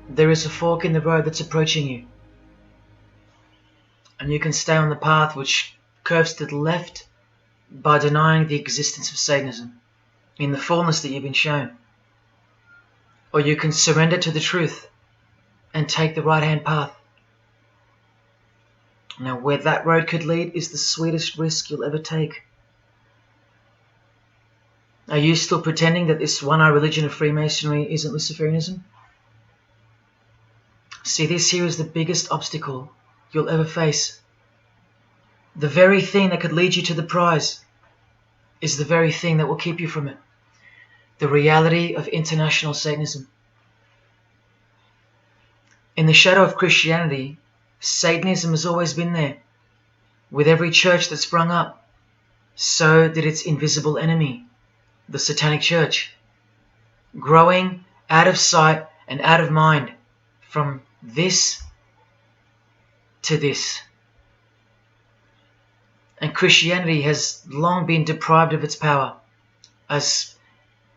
there is a fork in the road that's approaching you. And you can stay on the path which curves to the left by denying the existence of Satanism in the fullness that you've been shown. Or you can surrender to the truth and take the right-hand path. Now, where that road could lead is the sweetest risk you'll ever take. Are you still pretending that this one-eye religion of Freemasonry isn't Luciferianism? See, this here is the biggest obstacle you'll ever face. The very thing that could lead you to the prize is the very thing that will keep you from it. The reality of international Satanism. In the shadow of Christianity, Satanism has always been there. With every church that sprung up, so did its invisible enemy, the Satanic Church, growing out of sight and out of mind from this to this. And Christianity has long been deprived of its power, as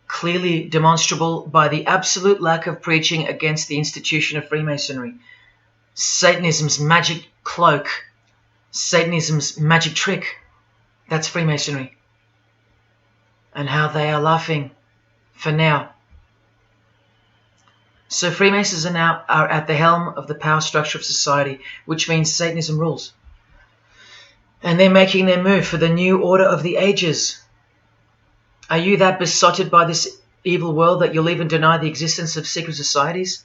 clearly demonstrable by the absolute lack of preaching against the institution of Freemasonry. Satanism's magic cloak, Satanism's magic trick, that's Freemasonry. And how they are laughing for now. So Freemasons are at the helm of the power structure of society, which means Satanism rules. And they're making their move for the new order of the ages. Are you that besotted by this evil world that you'll even deny the existence of secret societies?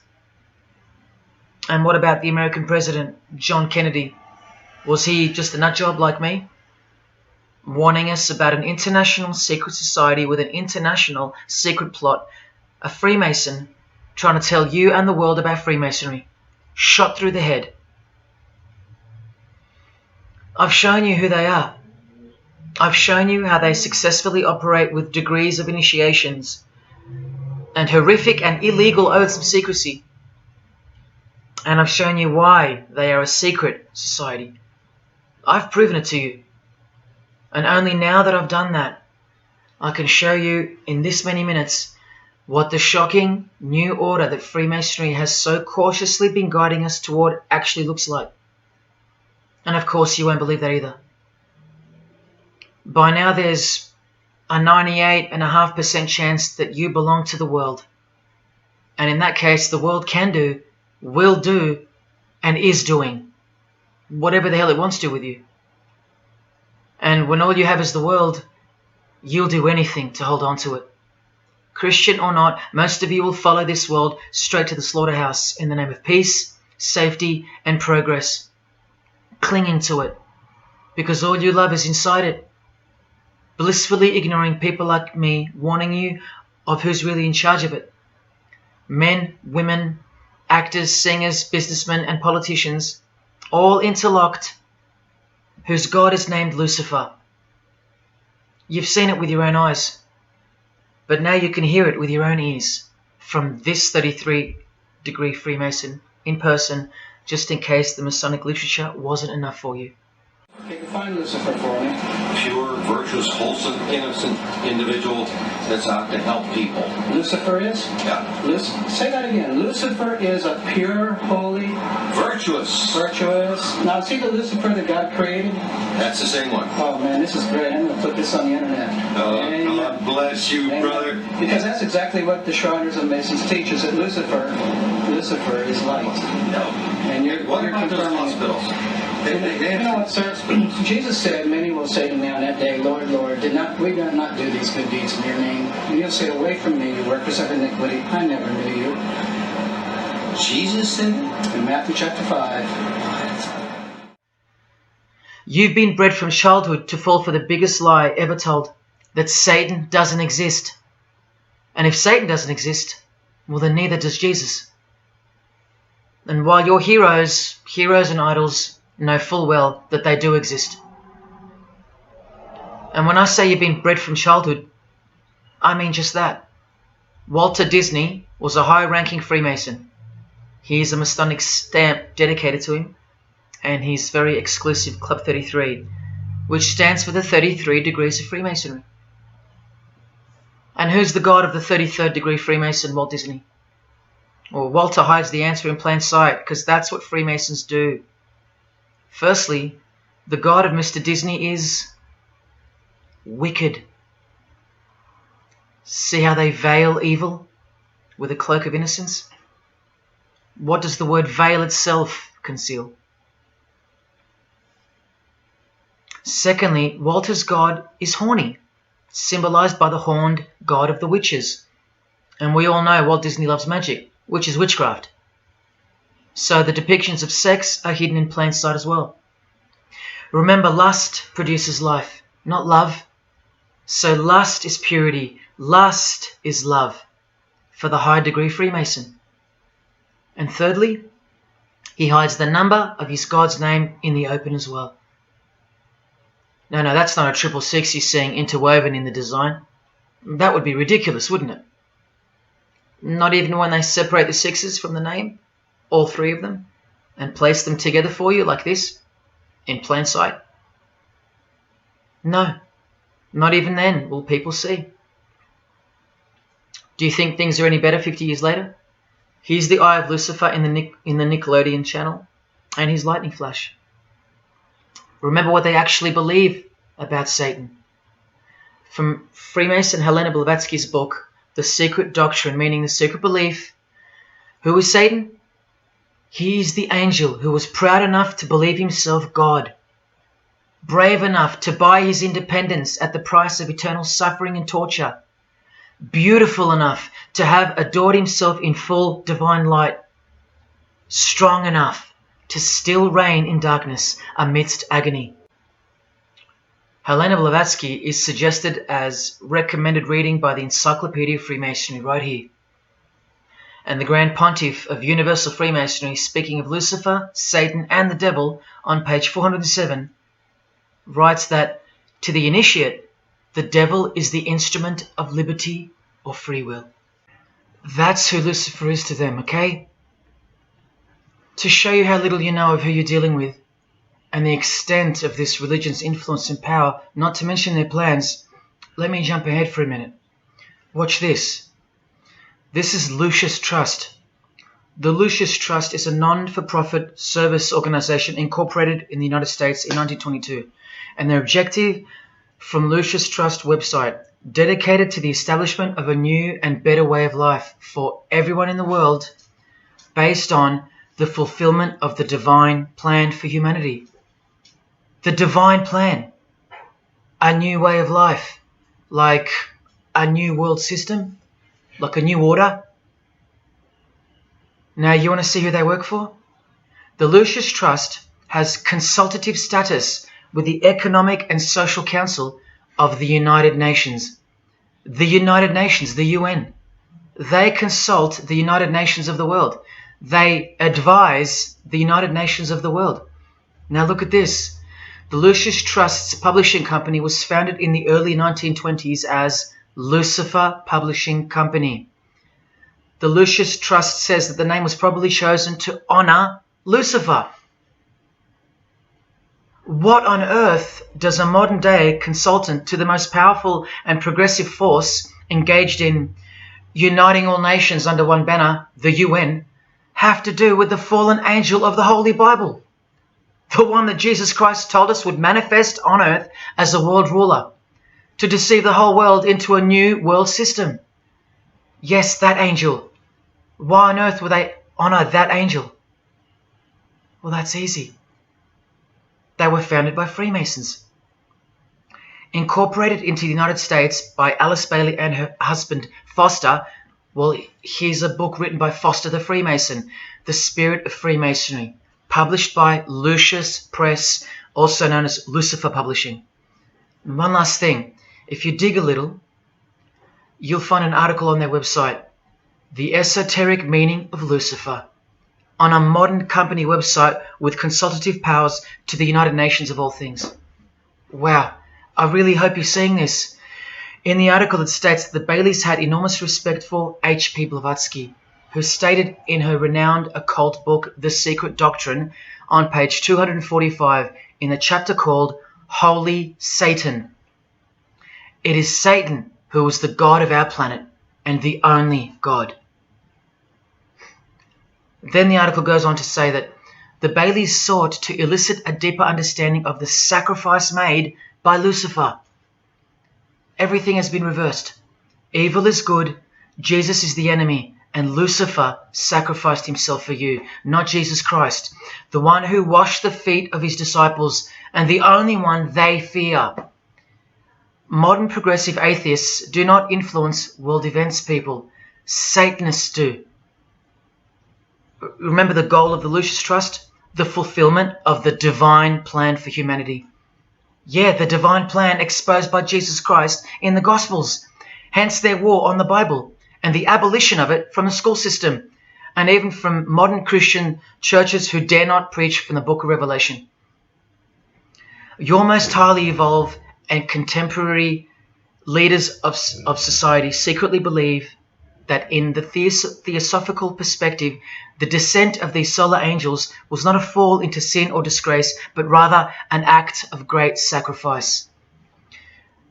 And what about the American president, John Kennedy? Was he just a nutjob like me? Warning us about an international secret society with an international secret plot. A Freemason trying to tell you and the world about Freemasonry. Shot through the head. I've shown you who they are. I've shown you how they successfully operate with degrees of initiations and horrific and illegal oaths of secrecy. And I've shown you why they are a secret society. I've proven it to you. And only now that I've done that, I can show you in this many minutes what the shocking new order that Freemasonry has so cautiously been guiding us toward actually looks like. And of course you won't believe that either. By now there's a 98.5% chance that you belong to the world. And in that case, the world can do, will do, and is doing whatever the hell it wants to with you. And when all you have is the world, you'll do anything to hold on to it. Christian or not, most of you will follow this world straight to the slaughterhouse in the name of peace, safety, and progress. Clinging to it, because all you love is inside it. Blissfully ignoring people like me warning you of who's really in charge of it. Men, women, actors, singers, businessmen, and politicians, all interlocked, whose God is named Lucifer. You've seen it with your own eyes, but now you can hear it with your own ears from this 33-degree Freemason in person, just in case the Masonic literature wasn't enough for you. Okay, define Lucifer for me. Pure, virtuous, wholesome, innocent individual that's out to help people. Lucifer is? Yeah. Say that again. Lucifer is a pure, holy... Virtuous. Virtuous. Now, see the Lucifer that God created? That's the same one. Oh, man, this is great. I'm going to put this on the internet. Oh, God bless you, Amen. brother. Because that's exactly what the Shriners and Masons teach, is that Lucifer is light. No. And What about those confirming it. hospitals? You know what, sir? Jesus said, many will say to me on that day, Lord, Lord, we did not do these good deeds in your name? And you'll say, away from me, you workers of iniquity, I never knew you. Jesus said it? In Matthew chapter 5. You've been bred from childhood to fall for the biggest lie ever told, that Satan doesn't exist. And if Satan doesn't exist, well then neither does Jesus. And while your heroes and idols know full well that they do exist. And when I say you've been bred from childhood, I mean just that. Walter Disney was a high-ranking Freemason. He is a Masonic stamp dedicated to him, and his very exclusive Club 33, which stands for the 33 degrees of Freemasonry. And who's the god of the 33rd degree Freemason, Walt Disney? Well, Walter hides the answer in plain sight because that's what Freemasons do. Firstly, the God of Mr. Disney is wicked. See how they veil evil with a cloak of innocence? What does the word veil itself conceal? Secondly, Walter's God is horny, symbolized by the horned god of the witches. And we all know Walt Disney loves magic, which is witchcraft. So the depictions of sex are hidden in plain sight as well. Remember, lust produces life, not love. So lust is purity, lust is love for the high degree Freemason. And thirdly, he hides the number of his God's name in the open as well. No, that's not a 666 he's seeing interwoven in the design. That would be ridiculous, wouldn't it? Not even when they separate the sixes from the name, all three of them, and place them together for you like this, in plain sight. No, not even then will people see. Do you think things are any better 50 years later? Here's the eye of Lucifer in the Nickelodeon channel, and his lightning flash. Remember what they actually believe about Satan. From Freemason Helena Blavatsky's book, The Secret Doctrine, meaning the secret belief. Who is Satan? He is the angel who was proud enough to believe himself God, brave enough to buy his independence at the price of eternal suffering and torture, beautiful enough to have adored himself in full divine light, strong enough to still reign in darkness amidst agony. Helena Blavatsky is suggested as recommended reading by the Encyclopedia of Freemasonry right here. And the Grand Pontiff of Universal Freemasonry, speaking of Lucifer, Satan and the Devil on page 407, writes that to the initiate, the devil is the instrument of liberty or free will. That's who Lucifer is to them, okay? To show you how little you know of who you're dealing with and the extent of this religion's influence and power, not to mention their plans, let me jump ahead for a minute. Watch this. This is Lucius Trust. The Lucius Trust is a non-for-profit service organization incorporated in the United States in 1922, and their objective from Lucius Trust website, dedicated to the establishment of a new and better way of life for everyone in the world based on the fulfillment of the divine plan for humanity. The divine plan. A new way of life. Like a new world system. Like a new order. Now you want to see who they work for? The Lucius Trust has consultative status with the Economic and Social Council of the United Nations. The United Nations, the UN. They consult the United Nations of the world. They advise the United Nations of the world. Now look at this. The Lucius Trust's publishing company was founded in the early 1920s as Lucifer Publishing Company. The Lucius Trust says that the name was probably chosen to honor Lucifer. What on earth does a modern day consultant to the most powerful and progressive force engaged in uniting all nations under one banner, the UN, have to do with the fallen angel of the Holy Bible? The one that Jesus Christ told us would manifest on earth as a world ruler, to deceive the whole world into a new world system. Yes, that angel. Why on earth would they honor that angel? Well, that's easy. They were founded by Freemasons. Incorporated into the United States by Alice Bailey and her husband Foster. Well, here's a book written by Foster the Freemason, The Spirit of Freemasonry, published by Lucius Press, also known as Lucifer Publishing. And one last thing, if you dig a little, you'll find an article on their website, The Esoteric Meaning of Lucifer, on a modern company website with consultative powers to the United Nations of all things. Wow, I really hope you're seeing this. In the article it states that the Baileys had enormous respect for H.P. Blavatsky, who stated in her renowned occult book, The Secret Doctrine, on page 245 in the chapter called Holy Satan. It is Satan who is the God of our planet and the only God. Then the article goes on to say that the Baileys sought to elicit a deeper understanding of the sacrifice made by Lucifer. Everything has been reversed. Evil is good, Jesus is the enemy, and Lucifer sacrificed himself for you, not Jesus Christ, the one who washed the feet of his disciples and the only one they fear. Modern progressive atheists do not influence world events, people. Satanists do. Remember the goal of the Lucis Trust? The fulfillment of the divine plan for humanity. Yeah, the divine plan exposed by Jesus Christ in the Gospels. Hence their war on the Bible and the abolition of it from the school system and even from modern Christian churches who dare not preach from the book of Revelation. Your most highly evolved and contemporary leaders of society secretly believe that in the theosophical perspective, the descent of these solar angels was not a fall into sin or disgrace, but rather an act of great sacrifice.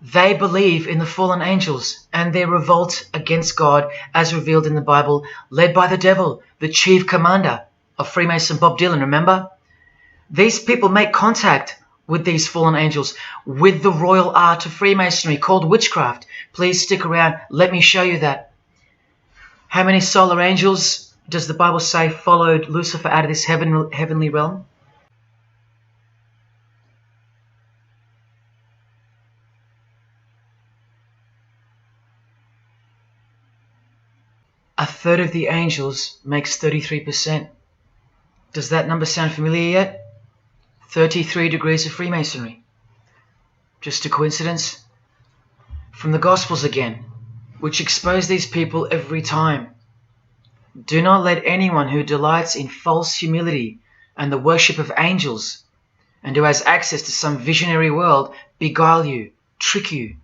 They believe in the fallen angels and their revolt against God as revealed in the Bible, led by the devil, the chief commander of Freemason Bob Dylan, remember? These people make contact with these fallen angels, with the royal art of Freemasonry called witchcraft. Please stick around, let me show you that. How many solar angels does the Bible say followed Lucifer out of this heavenly realm? A third of the angels makes 33%. Does that number sound familiar yet? 33 degrees of Freemasonry. Just a coincidence? From the Gospels again, which expose these people every time. Do not let anyone who delights in false humility and the worship of angels, and who has access to some visionary world, beguile you, trick you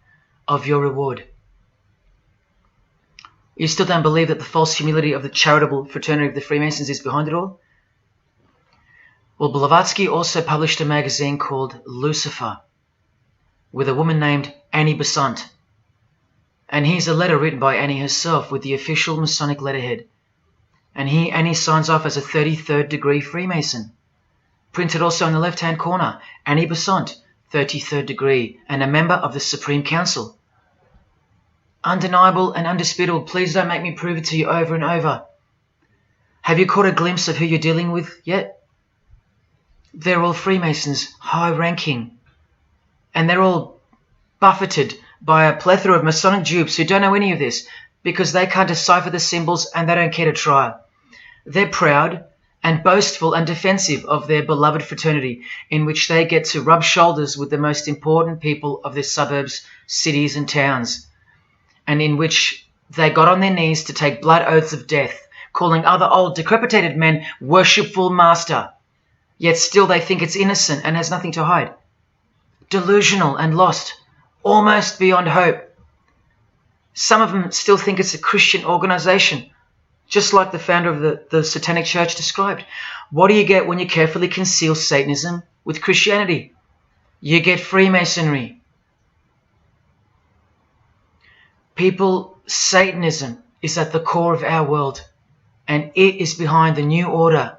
of your reward. You still don't believe that the false humility of the charitable fraternity of the Freemasons is behind it all? Well, Blavatsky also published a magazine called Lucifer with a woman named Annie Besant. And here's a letter written by Annie herself with the official Masonic letterhead. And here Annie signs off as a 33rd degree Freemason. Printed also in the left-hand corner, Annie Besant, 33rd degree, and a member of the Supreme Council. Undeniable and undisputable. Please don't make me prove it to you over and over. Have you caught a glimpse of who you're dealing with yet? They're all Freemasons, high-ranking. And they're all buffeted by a plethora of Masonic dupes who don't know any of this because they can't decipher the symbols and they don't care to try. They're proud and boastful and defensive of their beloved fraternity, in which they get to rub shoulders with the most important people of their suburbs, cities and towns, and in which they got on their knees to take blood oaths of death, calling other old decrepitated men worshipful master, yet still they think it's innocent and has nothing to hide. Delusional and lost, almost beyond hope. Some of them still think it's a Christian organization, just like the founder of the Satanic Church described. What do you get when you carefully conceal Satanism with Christianity? You get Freemasonry. People, Satanism is at the core of our world, and it is behind the new order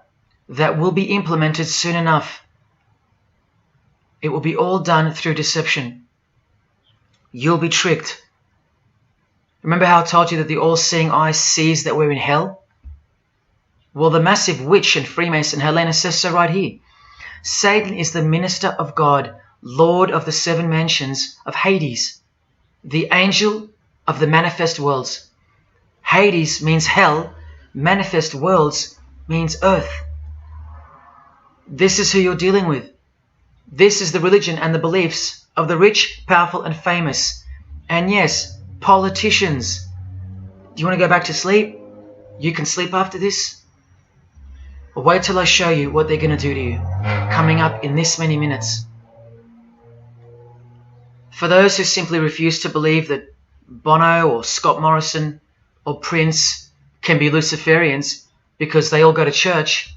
that will be implemented soon enough. It will be all done through deception. You'll be tricked. Remember how I told you that the all-seeing eye sees that we're in hell? Well, the massive witch and Freemason Helena says so right here. Satan is the minister of God, Lord of the seven mansions of Hades, the angel of the manifest worlds. Hades means hell, manifest worlds means earth. This is who you're dealing with. This is the religion and the beliefs of the rich, powerful and famous. And yes, politicians. Do you want to go back to sleep? You can sleep after this. Or wait till I show you what they're going to do to you, coming up in this many minutes. For those who simply refuse to believe that Bono or Scott Morrison or Prince can be Luciferians because they all go to church,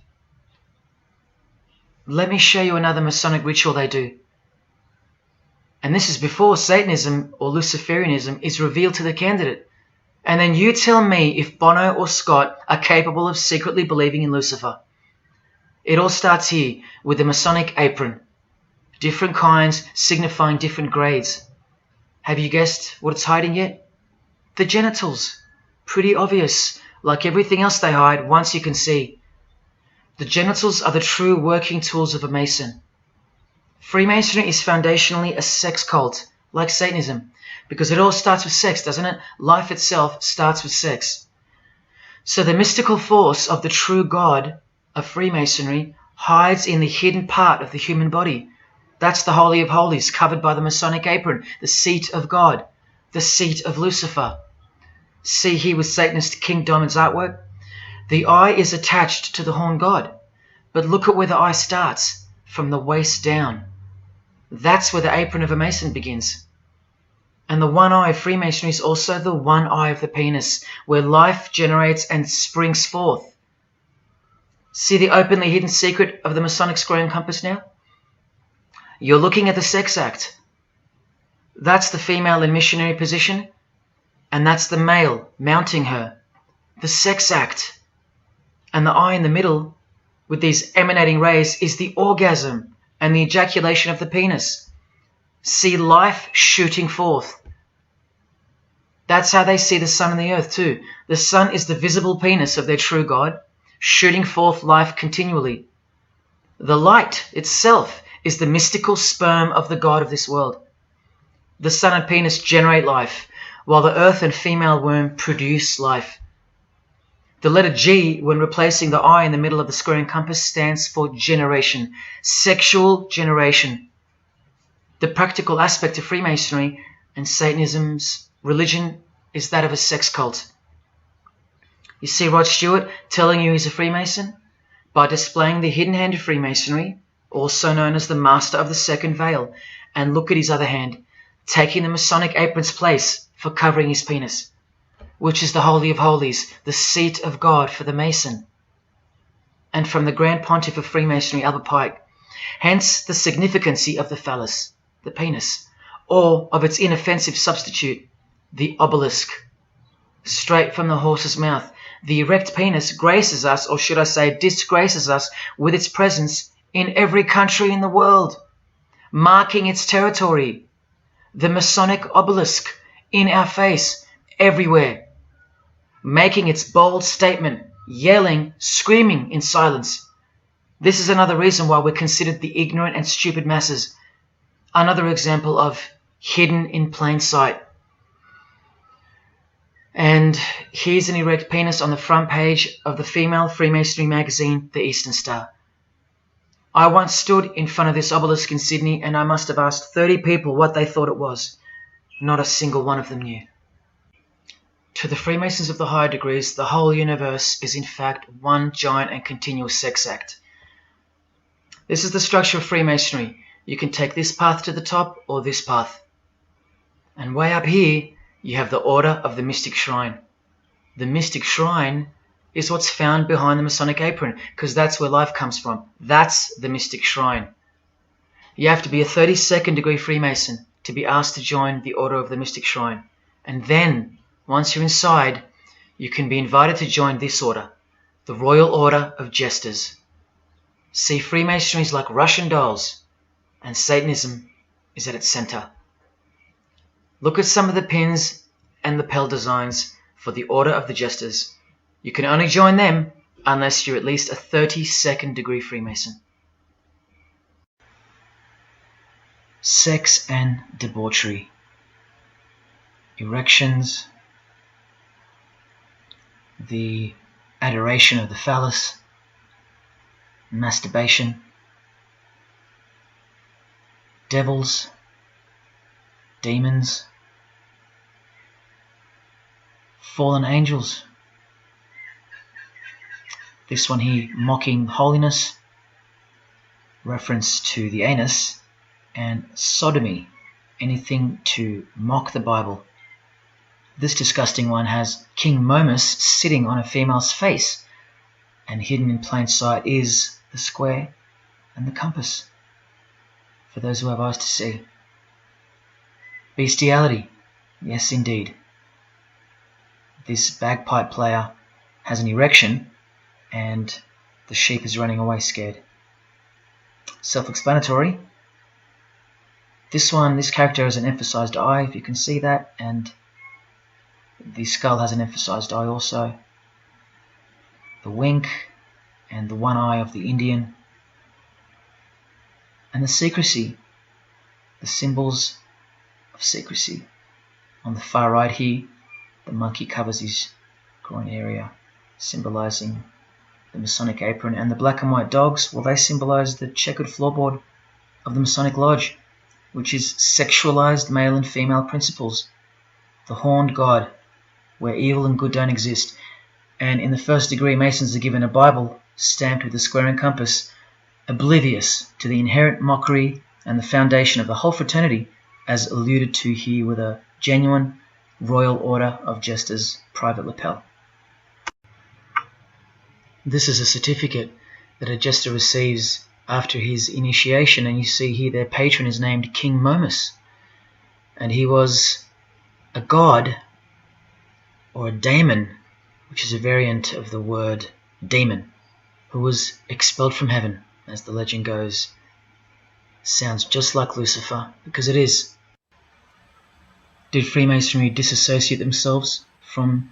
let me show you another Masonic ritual they do. And this is before Satanism or Luciferianism is revealed to the candidate. And then you tell me if Bono or Scott are capable of secretly believing in Lucifer. It all starts here with the Masonic apron. Different kinds signifying different grades. Have you guessed what it's hiding yet? The genitals. Pretty obvious. Like everything else they hide, once you can see. The genitals are the true working tools of a Mason. Freemasonry is foundationally a sex cult, like Satanism, because it all starts with sex, doesn't it? Life itself starts with sex. So the mystical force of the true God of Freemasonry hides in the hidden part of the human body. That's the Holy of Holies, covered by the Masonic apron, the seat of God, the seat of Lucifer. See here with Satanist King Diamond's artwork? The eye is attached to the horn god, but look at where the eye starts, from the waist down. That's where the apron of a Mason begins. And the one eye of Freemasonry is also the one eye of the penis, where life generates and springs forth. See the openly hidden secret of the Masonic square and compass now? You're looking at the sex act. That's the female in missionary position, and that's the male mounting her. The sex act. And the eye in the middle, with these emanating rays, is the orgasm and the ejaculation of the penis. See life shooting forth. That's how they see the sun and the earth too. The sun is the visible penis of their true God, shooting forth life continually. The light itself is the mystical sperm of the God of this world. The sun and penis generate life, while the earth and female womb produce life. The letter G, when replacing the I in the middle of the square and compass, stands for generation, sexual generation. The practical aspect of Freemasonry and Satanism's religion is that of a sex cult. You see Rod Stewart telling you he's a Freemason? By displaying the hidden hand of Freemasonry, also known as the Master of the Second Veil, and look at his other hand, taking the Masonic apron's place for covering his penis, which is the Holy of Holies, the seat of God for the Mason. And from the Grand Pontiff of Freemasonry, Albert Pike, hence the significancy of the phallus, the penis, or of its inoffensive substitute, the obelisk. Straight from the horse's mouth, the erect penis graces us, or should I say disgraces us, with its presence in every country in the world, marking its territory. The Masonic obelisk in our face, everywhere, making its bold statement, yelling, screaming in silence. This is another reason why we're considered the ignorant and stupid masses. Another example of hidden in plain sight. And here's an erect penis on the front page of the female Freemasonry magazine, The Eastern Star. I once stood in front of this obelisk in Sydney, and I must have asked 30 people what they thought it was. Not a single one of them knew. To the Freemasons of the higher degrees, the whole universe is in fact one giant and continuous sex act. This is the structure of Freemasonry. You can take this path to the top or this path. And way up here, you have the Order of the Mystic Shrine. The Mystic Shrine is what's found behind the Masonic apron, because that's where life comes from. That's the Mystic Shrine. You have to be a 32nd degree Freemason to be asked to join the Order of the Mystic Shrine. And then, once you're inside, you can be invited to join this order, the Royal Order of Jesters. See, Freemasonry is like Russian dolls, and Satanism is at its center. Look at some of the pins and lapel designs for the Order of the Jesters. You can only join them unless you're at least a 32nd degree Freemason. Sex and debauchery. Erections. The adoration of the phallus. Masturbation. Devils. Demons. Fallen angels. This one here, mocking holiness, reference to the anus, and sodomy, anything to mock the Bible. This disgusting one has King Momus sitting on a female's face, and hidden in plain sight is the square and the compass, for those who have eyes to see. Bestiality, yes indeed. this bagpipe player has an erection and the sheep is running away scared. Self-explanatory. This character has an emphasized eye, if you can see that, and the skull has an emphasized eye also. The wink and the one eye of the Indian. And the secrecy, the symbols of secrecy. On the far right here, the monkey covers his groin area, symbolizing the Masonic apron, and the black and white dogs, well, they symbolize the checkered floorboard of the Masonic Lodge, which is sexualized male and female principles. The horned god, where evil and good don't exist. And in the first degree, Masons are given a Bible stamped with a square and compass, oblivious to the inherent mockery and the foundation of the whole fraternity, as alluded to here with a genuine Royal Order of Jesters private lapel. This is a certificate that a jester receives after his initiation, and you see here their patron is named King Momus, and he was a god, or a daemon, which is a variant of the word demon, who was expelled from heaven, as the legend goes. Sounds just like Lucifer, because it is. Did Freemasonry disassociate themselves from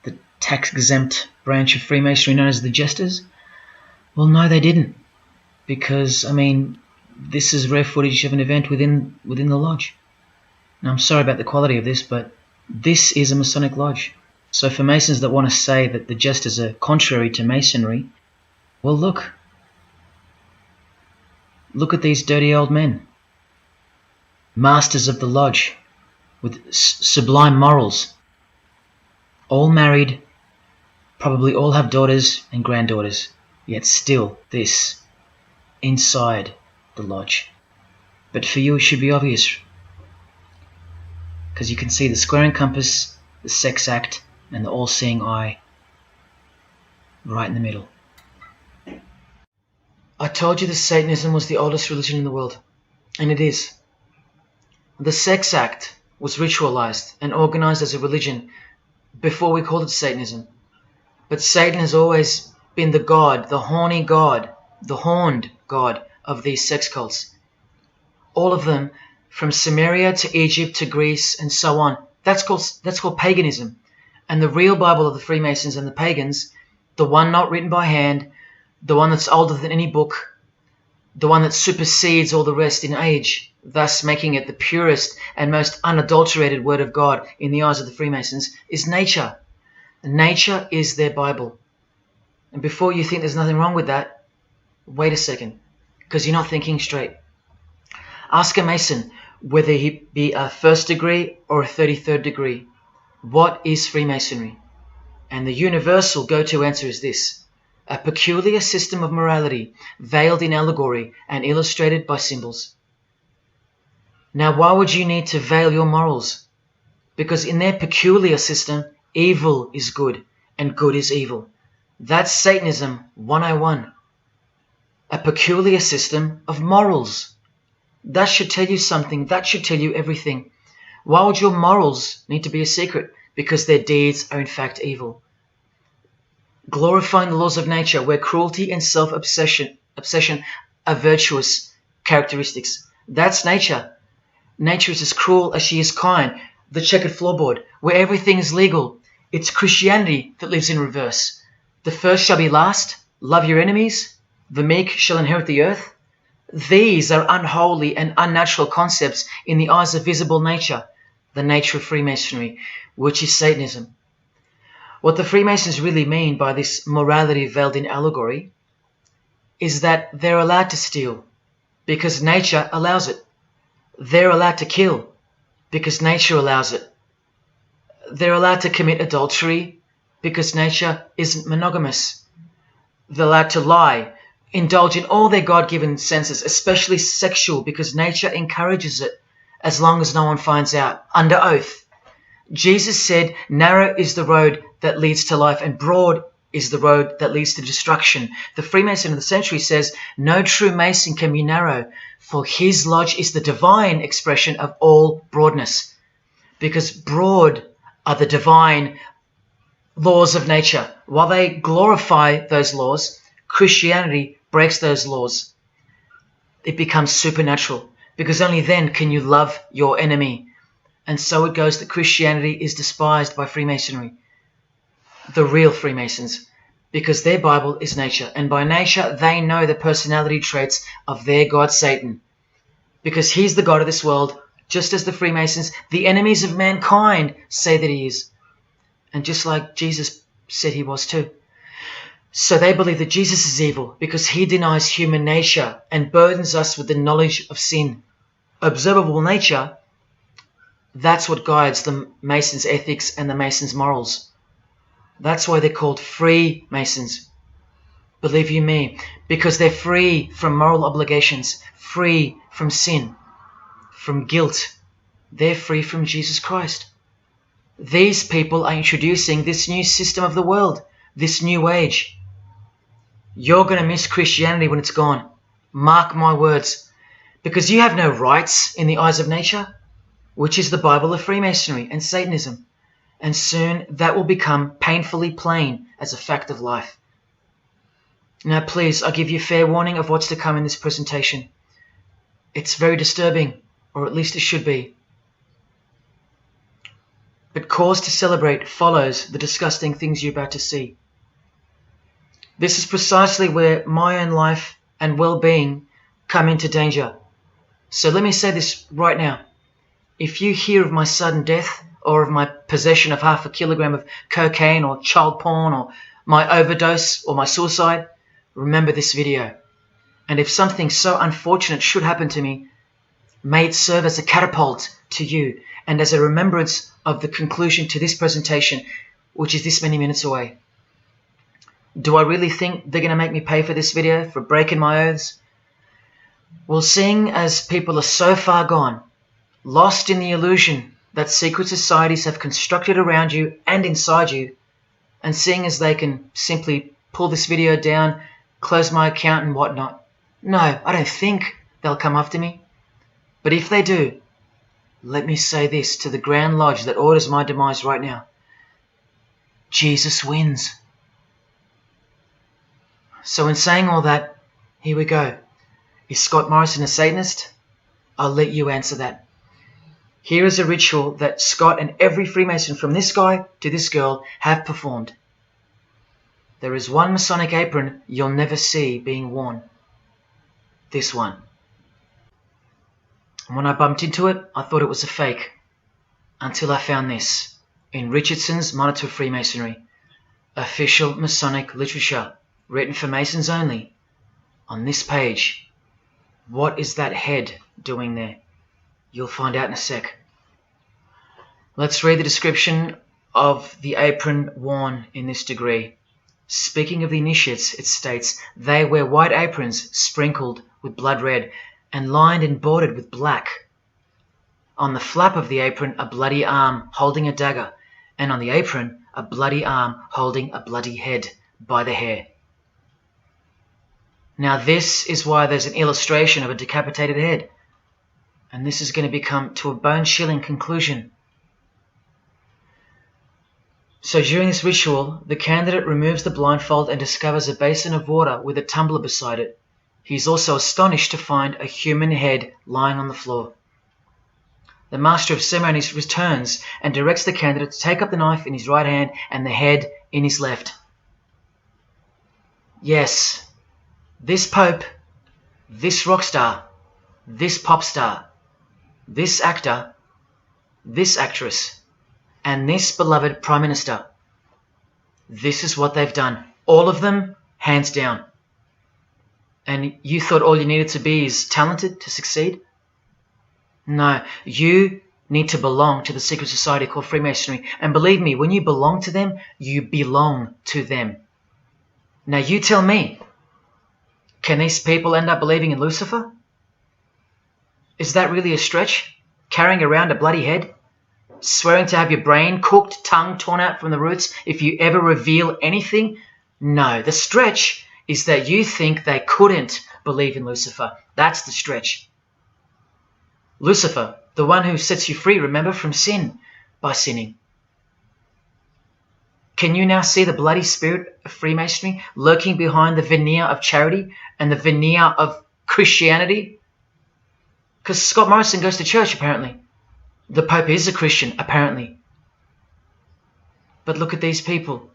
the tax-exempt branch of Freemasonry known as the Jesters? Well, no, they didn't. Because, I mean, this is rare footage of an event within the lodge. Now, I'm sorry about the quality of this, but this is a Masonic lodge. So for Masons that want to say that the Jesters are contrary to Masonry, well, look. Look at these dirty old men. Masters of the lodge, with sublime morals. All married, probably all have daughters and granddaughters, yet still this, inside the lodge. But for you it should be obvious, because you can see the square and compass, the sex act, and the all-seeing eye right in the middle. I told you that Satanism was the oldest religion in the world, and it is. The sex act was ritualized and organized as a religion before we called it Satanism. But Satan has always been the god, the horny god, the horned god of these sex cults. All of them, from Samaria to Egypt to Greece and so on, that's called paganism. And the real Bible of the Freemasons and the pagans, the one not written by hand, the one that's older than any book, the one that supersedes all the rest in age, thus making it the purest and most unadulterated word of God in the eyes of the Freemasons, is nature. Nature is their Bible. And before you think there's nothing wrong with that, wait a second, because you're not thinking straight. Ask a Mason, whether he be a first degree or a 33rd degree, what is Freemasonry? And the universal go-to answer is this: a peculiar system of morality, veiled in allegory and illustrated by symbols. Now, why would you need to veil your morals? Because in their peculiar system, evil is good and good is evil. That's Satanism 101. A peculiar system of morals. That should tell you something. That should tell you everything. Why would your morals need to be a secret? Because their deeds are in fact evil. Glorifying the laws of nature, where cruelty and self-obsession are virtuous characteristics. That's nature. Nature is as cruel as she is kind. The checkered floorboard, where everything is legal. It's Christianity that lives in reverse. The first shall be last. Love your enemies. The meek shall inherit the earth. These are unholy and unnatural concepts in the eyes of visible nature, the nature of Freemasonry, which is Satanism. What the Freemasons really mean by this morality veiled in allegory is that they're allowed to steal because nature allows it. They're allowed to kill because nature allows it. They're allowed to commit adultery because nature isn't monogamous. They're allowed to lie, indulge in all their God-given senses, especially sexual, because nature encourages it, as long as no one finds out, under oath. Jesus said, narrow is the road that leads to life, and broad is the road that leads to destruction. The Freemason of the century says, no true Mason can be narrow, for his lodge is the divine expression of all broadness. Because broad are the divine laws of nature. While they glorify those laws, Christianity breaks those laws. It becomes supernatural, because only then can you love your enemy. And so it goes that Christianity is despised by Freemasonry, the real Freemasons, because their Bible is nature. And by nature, they know the personality traits of their God, Satan, because he's the God of this world, just as the Freemasons, the enemies of mankind, say that he is. And just like Jesus said he was too. So they believe that Jesus is evil because he denies human nature and burdens us with the knowledge of sin. Observable nature, that's what guides the Masons' ethics and the Masons' morals. That's why they're called Freemasons. Believe you me, because they're free from moral obligations, free from sin, from guilt. They're free from Jesus Christ. These people are introducing this new system of the world, this new age. You're going to miss Christianity when it's gone. Mark my words. Because you have no rights in the eyes of nature, which is the Bible of Freemasonry and Satanism. And soon that will become painfully plain as a fact of life. Now please, I give you fair warning of what's to come in this presentation. It's very disturbing, or at least it should be. But cause to celebrate follows the disgusting things you're about to see. This is precisely where my own life and well-being come into danger. So let me say this right now. If you hear of my sudden death, or of my possession of 0.5 kilogram of cocaine or child porn, or my overdose or my suicide, remember this video. And if something so unfortunate should happen to me, may it serve as a catapult to you and as a remembrance of the conclusion to this presentation, which is this many minutes away. Do I really think they're going to make me pay for this video, for breaking my oaths? Well, seeing as people are so far gone, lost in the illusion that secret societies have constructed around you and inside you, and seeing as they can simply pull this video down, close my account and whatnot, no, I don't think they'll come after me. But if they do, let me say this to the Grand Lodge that orders my demise right now. Jesus wins. So in saying all that, here we go. Is Scott Morrison a Satanist? I'll let you answer that. Here is a ritual that Scott and every Freemason from this guy to this girl have performed. There is one Masonic apron you'll never see being worn. This one. And when I bumped into it, I thought it was a fake. Until I found this in Richardson's Monitor of Freemasonry, official Masonic literature, written for Masons only. On this page, what is that head doing there? You'll find out in a sec. Let's read the description of the apron worn in this degree. Speaking of the initiates, it states, they wear white aprons sprinkled with blood red and lined and bordered with black. On the flap of the apron, a bloody arm holding a dagger, and on the apron, a bloody arm holding a bloody head by the hair. Now this is why there's an illustration of a decapitated head. And this is going to become to a bone-chilling conclusion. So during this ritual, the candidate removes the blindfold and discovers a basin of water with a tumbler beside it. He is also astonished to find a human head lying on the floor. The master of ceremonies returns and directs the candidate to take up the knife in his right hand and the head in his left. Yes, this pope, this rock star, this pop star, this actor, this actress, and this beloved Prime Minister. This is what they've done. All of them, hands down. And you thought all you needed to be is talented to succeed? No, you need to belong to the secret society called Freemasonry. And believe me, when you belong to them, you belong to them. Now you tell me, can these people end up believing in Lucifer? Is that really a stretch? Carrying around a bloody head? Swearing to have your brain cooked, tongue torn out from the roots if you ever reveal anything? No, the stretch is that you think they couldn't believe in Lucifer. That's the stretch. Lucifer, the one who sets you free, remember, from sin by sinning. Can you now see the bloody spirit of Freemasonry lurking behind the veneer of charity and the veneer of Christianity? Because Scott Morrison goes to church, apparently. The Pope is a Christian, apparently. But look at these people.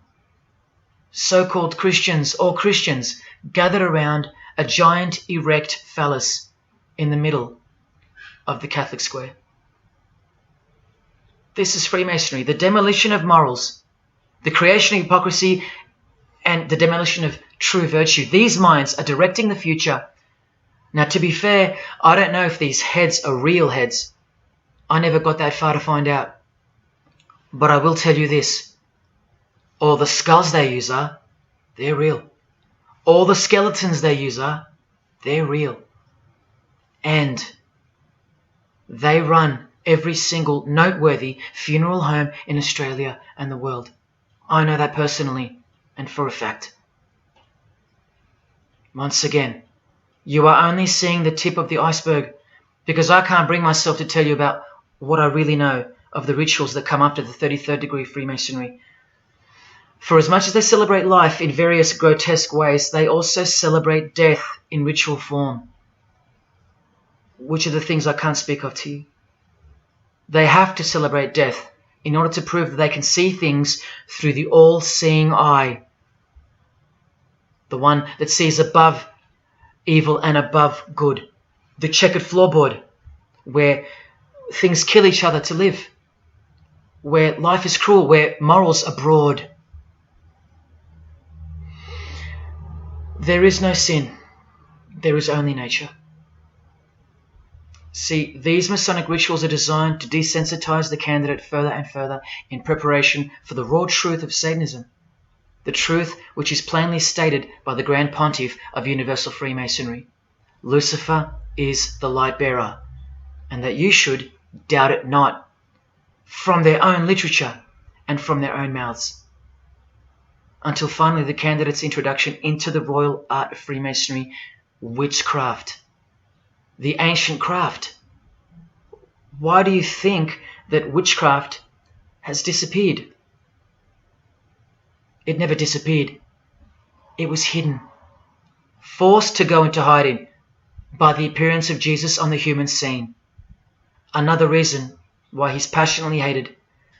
So-called Christians or Christians gathered around a giant erect phallus in the middle of the Catholic square. This is Freemasonry, the demolition of morals, the creation of hypocrisy, and the demolition of true virtue. These minds are directing the future. Now, to be fair, I don't know if these heads are real heads. I never got that far to find out. But I will tell you this. All the skulls they use they're real. All the skeletons they use they're real. And they run every single noteworthy funeral home in Australia and the world. I know that personally and for a fact. Once again, you are only seeing the tip of the iceberg, because I can't bring myself to tell you about what I really know of the rituals that come after the 33rd degree Freemasonry. For as much as they celebrate life in various grotesque ways, they also celebrate death in ritual form, which are the things I can't speak of to you. They have to celebrate death in order to prove that they can see things through the all-seeing eye, the one that sees above evil and above good, the checkered floorboard, where things kill each other to live, where life is cruel, where morals are broad. There is no sin, there is only nature. See, these Masonic rituals are designed to desensitize the candidate further and further in preparation for the raw truth of Satanism, the truth which is plainly stated by the Grand Pontiff of Universal Freemasonry. Lucifer is the light bearer, and that you should doubt it not, from their own literature and from their own mouths. Until finally the candidate's introduction into the royal art of Freemasonry, witchcraft. The ancient craft. Why do you think that witchcraft has disappeared? It never disappeared. It was hidden, forced to go into hiding by the appearance of Jesus on the human scene. Another reason why he's passionately hated,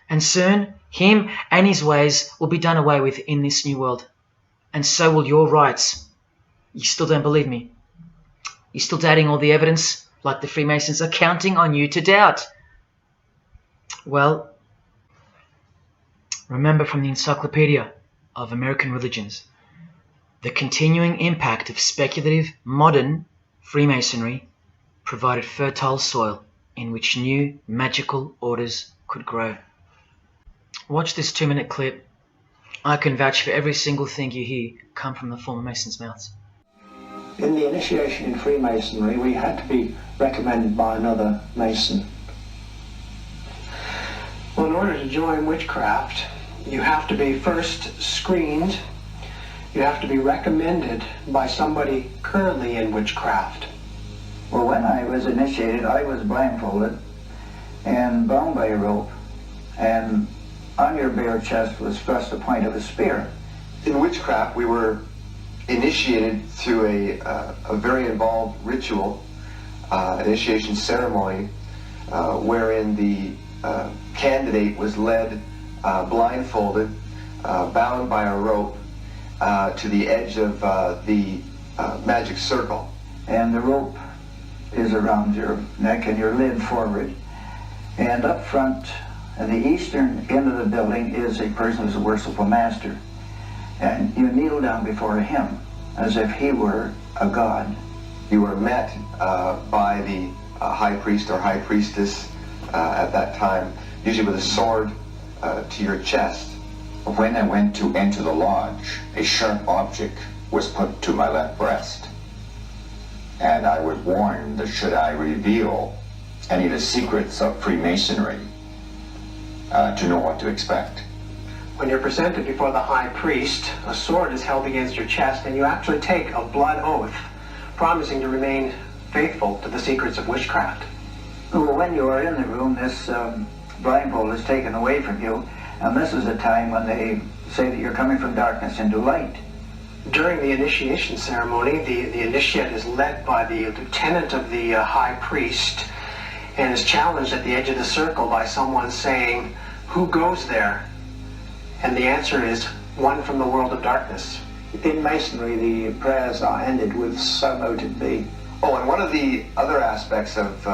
and soon him and his ways will be done away with in this new world, and so will your rights. You still don't believe me? You're still doubting all the evidence, like the Freemasons are counting on you to doubt. Well, remember from the Encyclopedia of American Religions, the continuing impact of speculative, modern Freemasonry provided fertile soil in which new magical orders could grow. Watch this 2-minute clip. I can vouch for every single thing you hear come from the former Masons' mouths. In the initiation in Freemasonry, we had to be recommended by another Mason. Well, in order to join witchcraft, you have to be first screened. You have to be recommended by somebody currently in witchcraft. Well, when I was initiated, I was blindfolded and bound by a rope, and on your bare chest was thrust the point of a spear. In witchcraft, we were initiated through a very involved ritual, initiation ceremony, wherein the candidate was led blindfolded, bound by a rope to the edge of the magic circle. And the rope is around your neck and you're leaned forward. And up front, at the eastern end of the building, is a person who's a worshipful master. And you kneel down before him as if he were a god. You were met by the high priest or high priestess at that time, usually with a sword to your chest. When I went to enter the lodge, a sharp object was put to my left breast. And I was warned that should I reveal any of the secrets of Freemasonry, to know what to expect. When you're presented before the high priest, a sword is held against your chest, and you actually take a blood oath, promising to remain faithful to the secrets of witchcraft. Well, when you are in the room, this blindfold is taken away from you, and this is a time when they say that you're coming from darkness into light. During the initiation ceremony, the initiate is led by the lieutenant of the high priest and is challenged at the edge of the circle by someone saying, "Who goes there?" And the answer is, "One from the world of darkness." In Masonry, the prayers are ended with "So mote it be." Oh, and one of the other aspects of,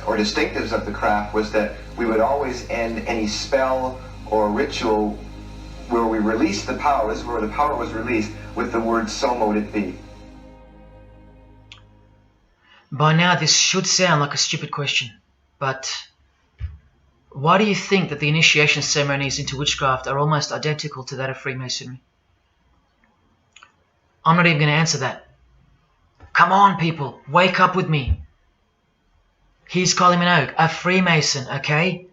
or distinctives of the craft was that we would always end any spell or ritual where we released the power, this is where the power was released, with the word "So mote it be." By now this should sound like a stupid question, but why do you think that the initiation ceremonies into witchcraft are almost identical to that of Freemasonry? I'm not even going to answer that. Come on, people, wake up with me. Here's Kylie Minogue, a Freemason, okay?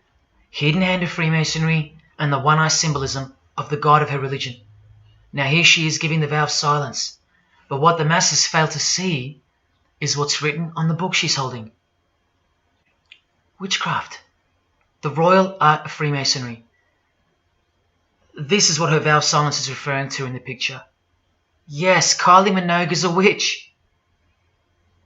Hidden hand of Freemasonry and the one-eye symbolism of the god of her religion. Now here she is giving the vow of silence, but what the masses fail to see is what's written on the book she's holding. Witchcraft, the royal art of Freemasonry. This is what her vow of silence is referring to in the picture. Yes, Kylie Minogue is a witch.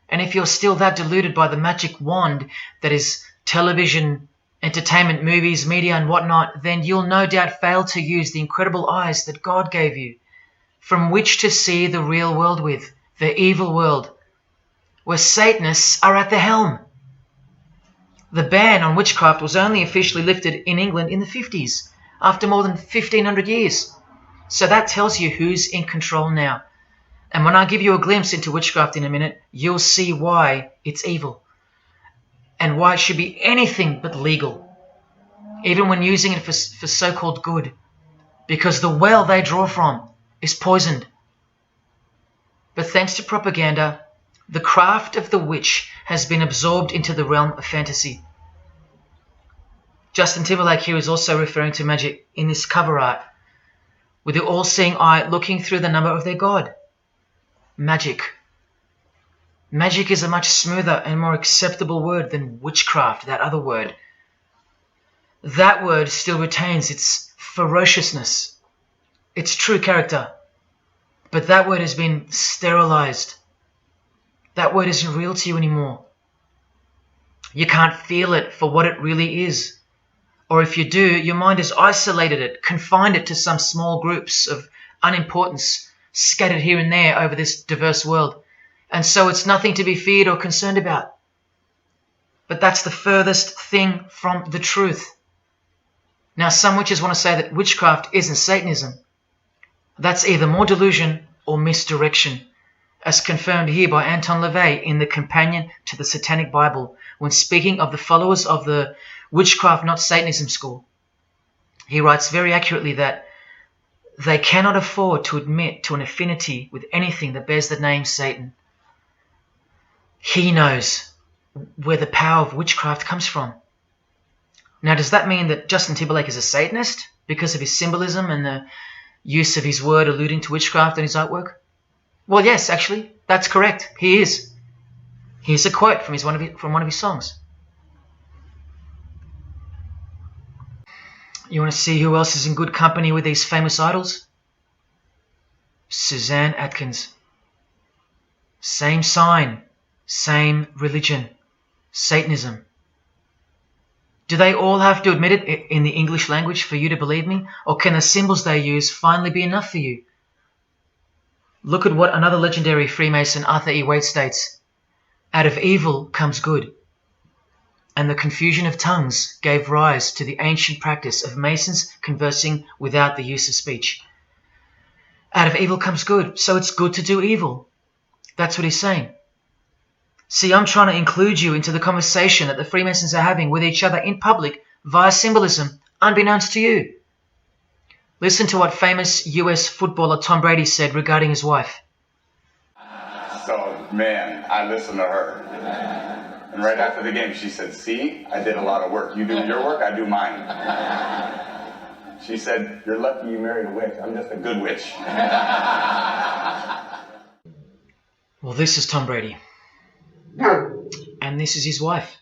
And if you're still that deluded by the magic wand that is television, entertainment, movies, media and whatnot, then you'll no doubt fail to use the incredible eyes that God gave you, from which to see the real world with, the evil world, where Satanists are at the helm. The ban on witchcraft was only officially lifted in England in the 50s, after more than 1500 years. So that tells you who's in control now. And when I give you a glimpse into witchcraft in a minute, you'll see why it's evil. And why it should be anything but legal, even when using it for so-called good, because the well they draw from is poisoned. But thanks to propaganda, the craft of the witch has been absorbed into the realm of fantasy. Justin Timberlake here is also referring to magic in this cover art, with the all-seeing eye looking through the number of their god. Magic. Magic is a much smoother and more acceptable word than witchcraft, that other word. That word still retains its ferociousness, its true character, but that word has been sterilized. That word isn't real to you anymore. You can't feel it for what it really is. Or if you do, your mind has isolated it, confined it to some small groups of unimportance scattered here and there over this diverse world. And so it's nothing to be feared or concerned about. But that's the furthest thing from the truth. Now, some witches want to say that witchcraft isn't Satanism. That's either more delusion or misdirection, as confirmed here by Anton LaVey in the Companion to the Satanic Bible, when speaking of the followers of the Witchcraft Not Satanism school. He writes very accurately that they cannot afford to admit to an affinity with anything that bears the name Satan. He knows where the power of witchcraft comes from. Now, does that mean that Justin Timberlake is a Satanist because of his symbolism and the use of his word alluding to witchcraft in his artwork? Well, yes, actually, that's correct. He is. Here's a quote from one of his songs. You want to see who else is in good company with these famous idols? Suzanne Atkins. Same sign, same religion, Satanism. Do they all have to admit it in the English language for you to believe me? Or can the symbols they use finally be enough for you? Look at what another legendary Freemason, Arthur E. Waite, states. Out of evil comes good. And the confusion of tongues gave rise to the ancient practice of Masons conversing without the use of speech. Out of evil comes good, so it's good to do evil. That's what he's saying. See, I'm trying to include you into the conversation that the Freemasons are having with each other in public via symbolism, unbeknownst to you. Listen to what famous US footballer Tom Brady said regarding his wife. So, man, I listened to her. And right after the game, she said, "See, I did a lot of work. You do your work, I do mine." She said, "You're lucky you married a witch. I'm just a good witch." Well, this is Tom Brady. And this is his wife.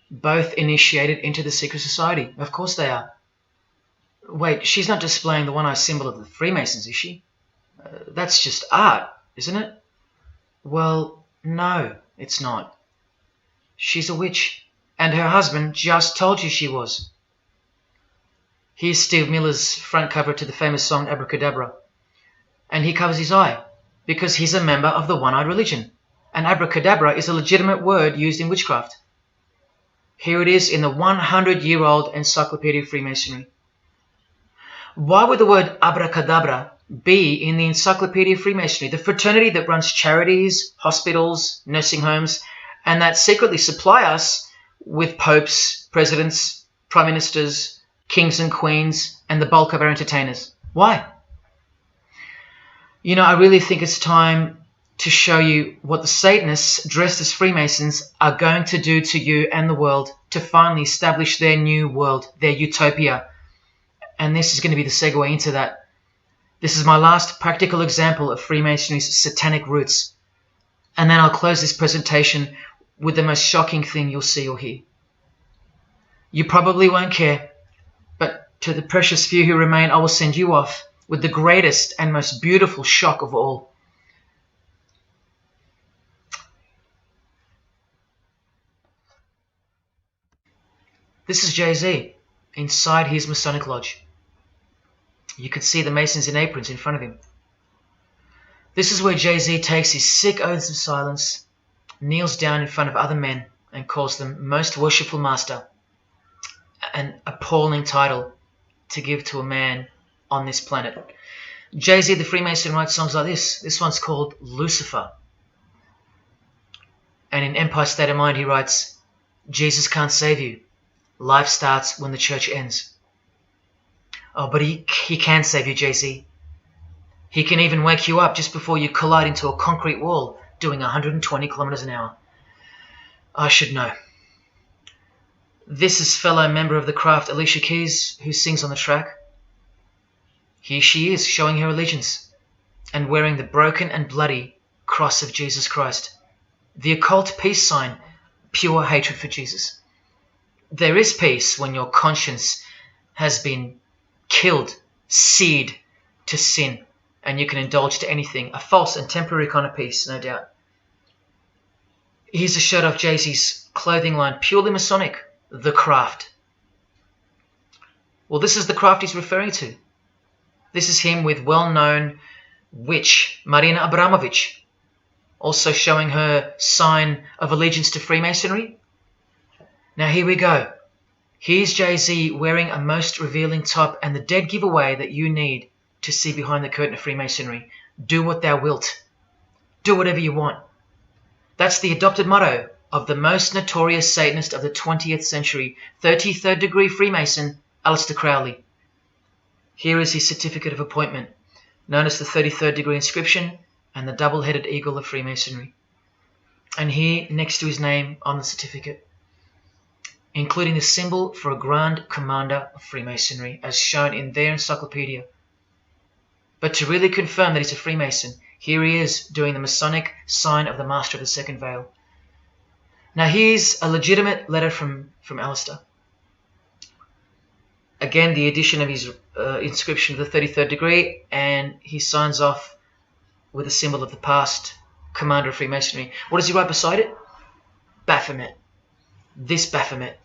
Both initiated into the secret society. Of course they are. Wait, she's not displaying the one-eye symbol of the Freemasons, is she? That's just art, isn't it? Well, no, it's not. She's a witch, and her husband just told you she was. Here's Steve Miller's front cover to the famous song Abracadabra. And he covers his eye, because he's a member of the one-eyed religion. And abracadabra is a legitimate word used in witchcraft. Here it is in the 100-year-old Encyclopedia of Freemasonry. Why would the word abracadabra be in the Encyclopedia of Freemasonry, the fraternity that runs charities, hospitals, nursing homes, and that secretly supply us with popes, presidents, prime ministers, kings and queens, and the bulk of our entertainers? Why? You know, I really think it's time to show you what the Satanists dressed as Freemasons are going to do to you and the world to finally establish their new world, their utopia. And this is going to be the segue into that. This is my last practical example of Freemasonry's satanic roots. And then I'll close this presentation with the most shocking thing you'll see or hear. You probably won't care, but to the precious few who remain, I will send you off with the greatest and most beautiful shock of all. This is Jay-Z inside his Masonic lodge. You can see the Masons in aprons in front of him. This is where Jay-Z takes his sick oaths of silence, kneels down in front of other men, and calls them Most Worshipful Master, an appalling title to give to a man on this planet. Jay-Z the Freemason writes songs like this. This one's called Lucifer. And in Empire State of Mind he writes, Jesus can't save you. Life starts when the church ends. Oh, but he can save you, Jay-Z. He can even wake you up just before you collide into a concrete wall doing 120 kilometers an hour. I should know. This is fellow member of the craft Alicia Keys, who sings on the track. Here she is, showing her allegiance and wearing the broken and bloody cross of Jesus Christ, the occult peace sign, pure hatred for Jesus. There is peace when your conscience has been killed, seared to sin, and you can indulge to anything. A false and temporary kind of peace, no doubt. Here's a shot of Jay-Z's clothing line, purely Masonic, The Craft. Well, this is the craft he's referring to. This is him with well-known witch Marina Abramovich, also showing her sign of allegiance to Freemasonry. Now here we go. Here's Jay-Z wearing a most revealing top and the dead giveaway that you need to see behind the curtain of Freemasonry. Do what thou wilt. Do whatever you want. That's the adopted motto of the most notorious Satanist of the 20th century, 33rd degree Freemason, Aleister Crowley. Here is his certificate of appointment, known as the 33rd degree inscription and the double-headed eagle of Freemasonry. And here, next to his name on the certificate, including the symbol for a Grand Commander of Freemasonry, as shown in their encyclopedia. But to really confirm that he's a Freemason, here he is doing the Masonic sign of the Master of the Second Veil. Now here's a legitimate letter from Aleister. Again, the addition of his inscription of the 33rd degree, and he signs off with a symbol of the past Commander of Freemasonry. What does he write beside it? Baphomet. This Baphomet.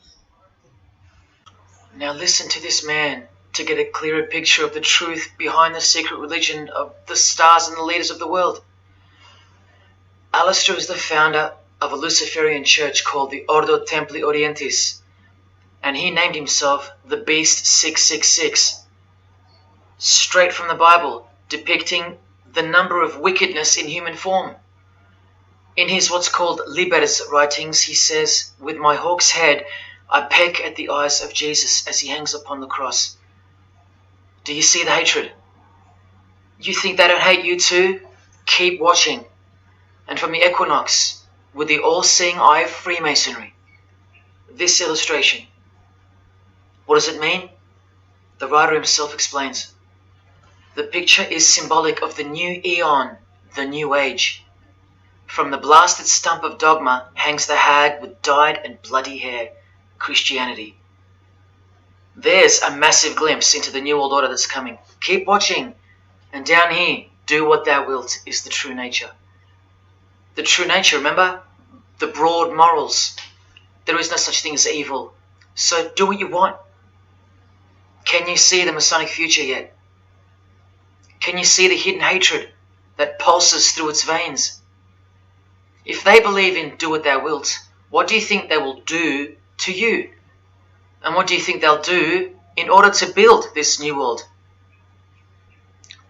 Now listen to this man to get a clearer picture of the truth behind the secret religion of the stars and the leaders of the world. Aleister is the founder of a Luciferian church called the Ordo Templi Orientis, and he named himself the Beast 666, straight from the Bible, depicting the number of wickedness in human form. In his what's called Liber's writings, he says, "With my hawk's head, I peck at the eyes of Jesus as he hangs upon the cross." Do you see the hatred? You think they don't hate you too? Keep watching. And from the equinox, with the all-seeing eye of Freemasonry, this illustration. What does it mean? The writer himself explains. The picture is symbolic of the new eon, the new age. From the blasted stump of dogma hangs the hag with dyed and bloody hair, Christianity. There's a massive glimpse into the new world order that's coming. Keep watching. And down here, do what thou wilt is the true nature. The true nature, remember? The broad morals. There is no such thing as evil. So do what you want. Can you see the Masonic future yet? Can you see the hidden hatred that pulses through its veins? If they believe in do what thou wilt, what do you think they will do to you? And what do you think they'll do in order to build this new world?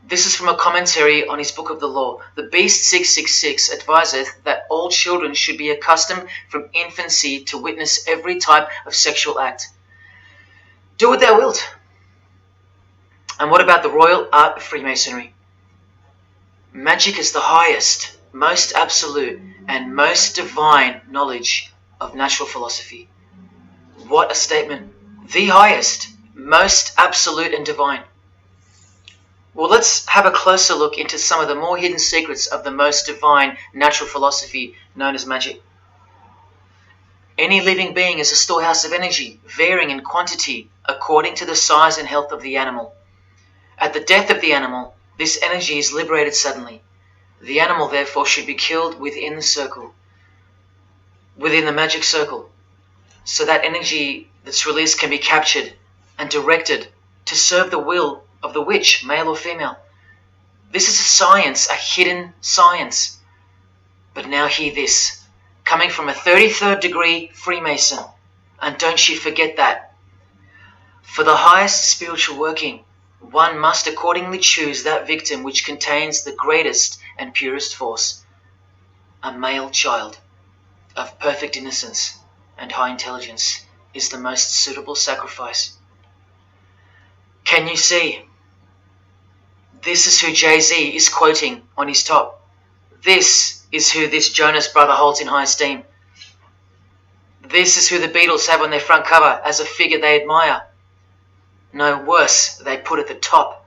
This is from a commentary on his book of the law. The Beast 666 adviseth that all children should be accustomed from infancy to witness every type of sexual act. Do what thou wilt. And what about the royal art of Freemasonry? Magic is the highest, most absolute, and most divine knowledge of natural philosophy. What a statement. The highest, most absolute and divine. Well, let's have a closer look into some of the more hidden secrets of the most divine natural philosophy known as magic. Any living being is a storehouse of energy, varying in quantity according to the size and health of the animal. At the death of the animal, this energy is liberated suddenly. The animal, therefore, should be killed within the circle, within the magic circle, so that energy that's released can be captured and directed to serve the will of the witch, male or female. This is a science, a hidden science. But now hear this, coming from a 33rd degree Freemason, and don't you forget that. For the highest spiritual working, one must accordingly choose that victim which contains the greatest and purest force, a male child of perfect innocence and high intelligence is the most suitable sacrifice. Can you see? This is who Jay-Z is quoting on his top. This is who this Jonas brother holds in high esteem. This is who the Beatles have on their front cover as a figure they admire. No worse, they put at the top.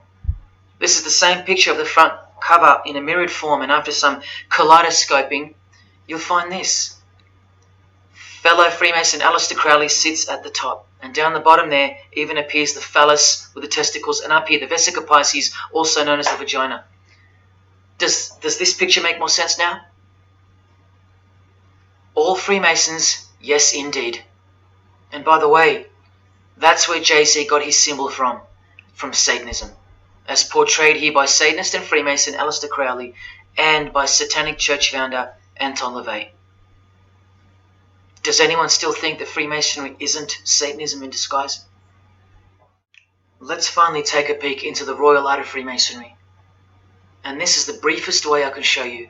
This is the same picture of the front cover in a mirrored form, and after some kaleidoscoping, you'll find this. Fellow Freemason Aleister Crowley sits at the top, and down the bottom there even appears the phallus with the testicles, and up here the vesica Pisces, also known as the vagina. Does this picture make more sense now? All Freemasons, yes indeed. And by the way, that's where Jay-Z got his symbol from Satanism, as portrayed here by Satanist and Freemason Aleister Crowley and by Satanic Church founder Anton LaVey. Does anyone still think that Freemasonry isn't Satanism in disguise? Let's finally take a peek into the royal art of Freemasonry. And this is the briefest way I can show you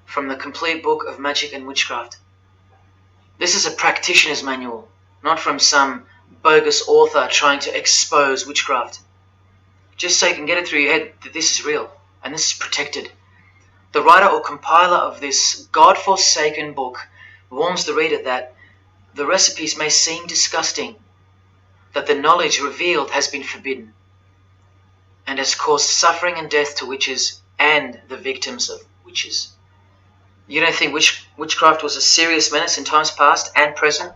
from the complete book of magic and witchcraft. This is a practitioner's manual, not from some bogus author trying to expose witchcraft. Just so you can get it through your head that this is real and this is protected. The writer or compiler of this God-forsaken book warns the reader that the recipes may seem disgusting, that the knowledge revealed has been forbidden, and has caused suffering and death to witches and the victims of witches. You don't think witchcraft was a serious menace in times past and present?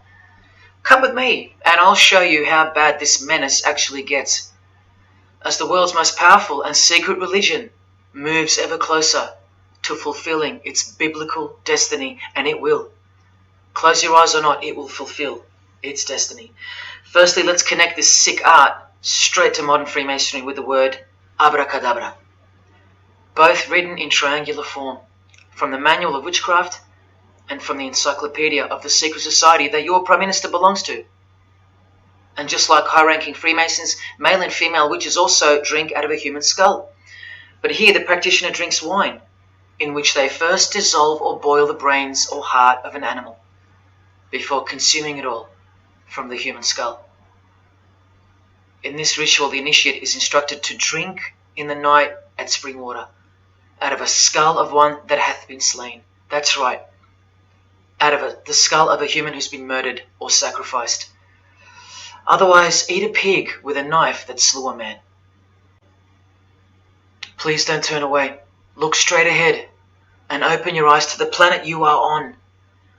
Come with me, and I'll show you how bad this menace actually gets, as the world's most powerful and secret religion moves ever closer to fulfilling its biblical destiny, and it will. Close your eyes or not, it will fulfill its destiny. Firstly, let's connect this sick art straight to modern Freemasonry with the word abracadabra, both written in triangular form, from the Manual of Witchcraft and from the Encyclopedia of the Secret Society that your Prime Minister belongs to. And just like high-ranking Freemasons, male and female witches also drink out of a human skull. But here the practitioner drinks wine, in which they first dissolve or boil the brains or heart of an animal, before consuming it all from the human skull. In this ritual, the initiate is instructed to drink in the night at spring water, out of a skull of one that hath been slain. That's right, out of the skull of a human who's been murdered or sacrificed. Otherwise, eat a pig with a knife that slew a man. Please don't turn away. Look straight ahead and open your eyes to the planet you are on,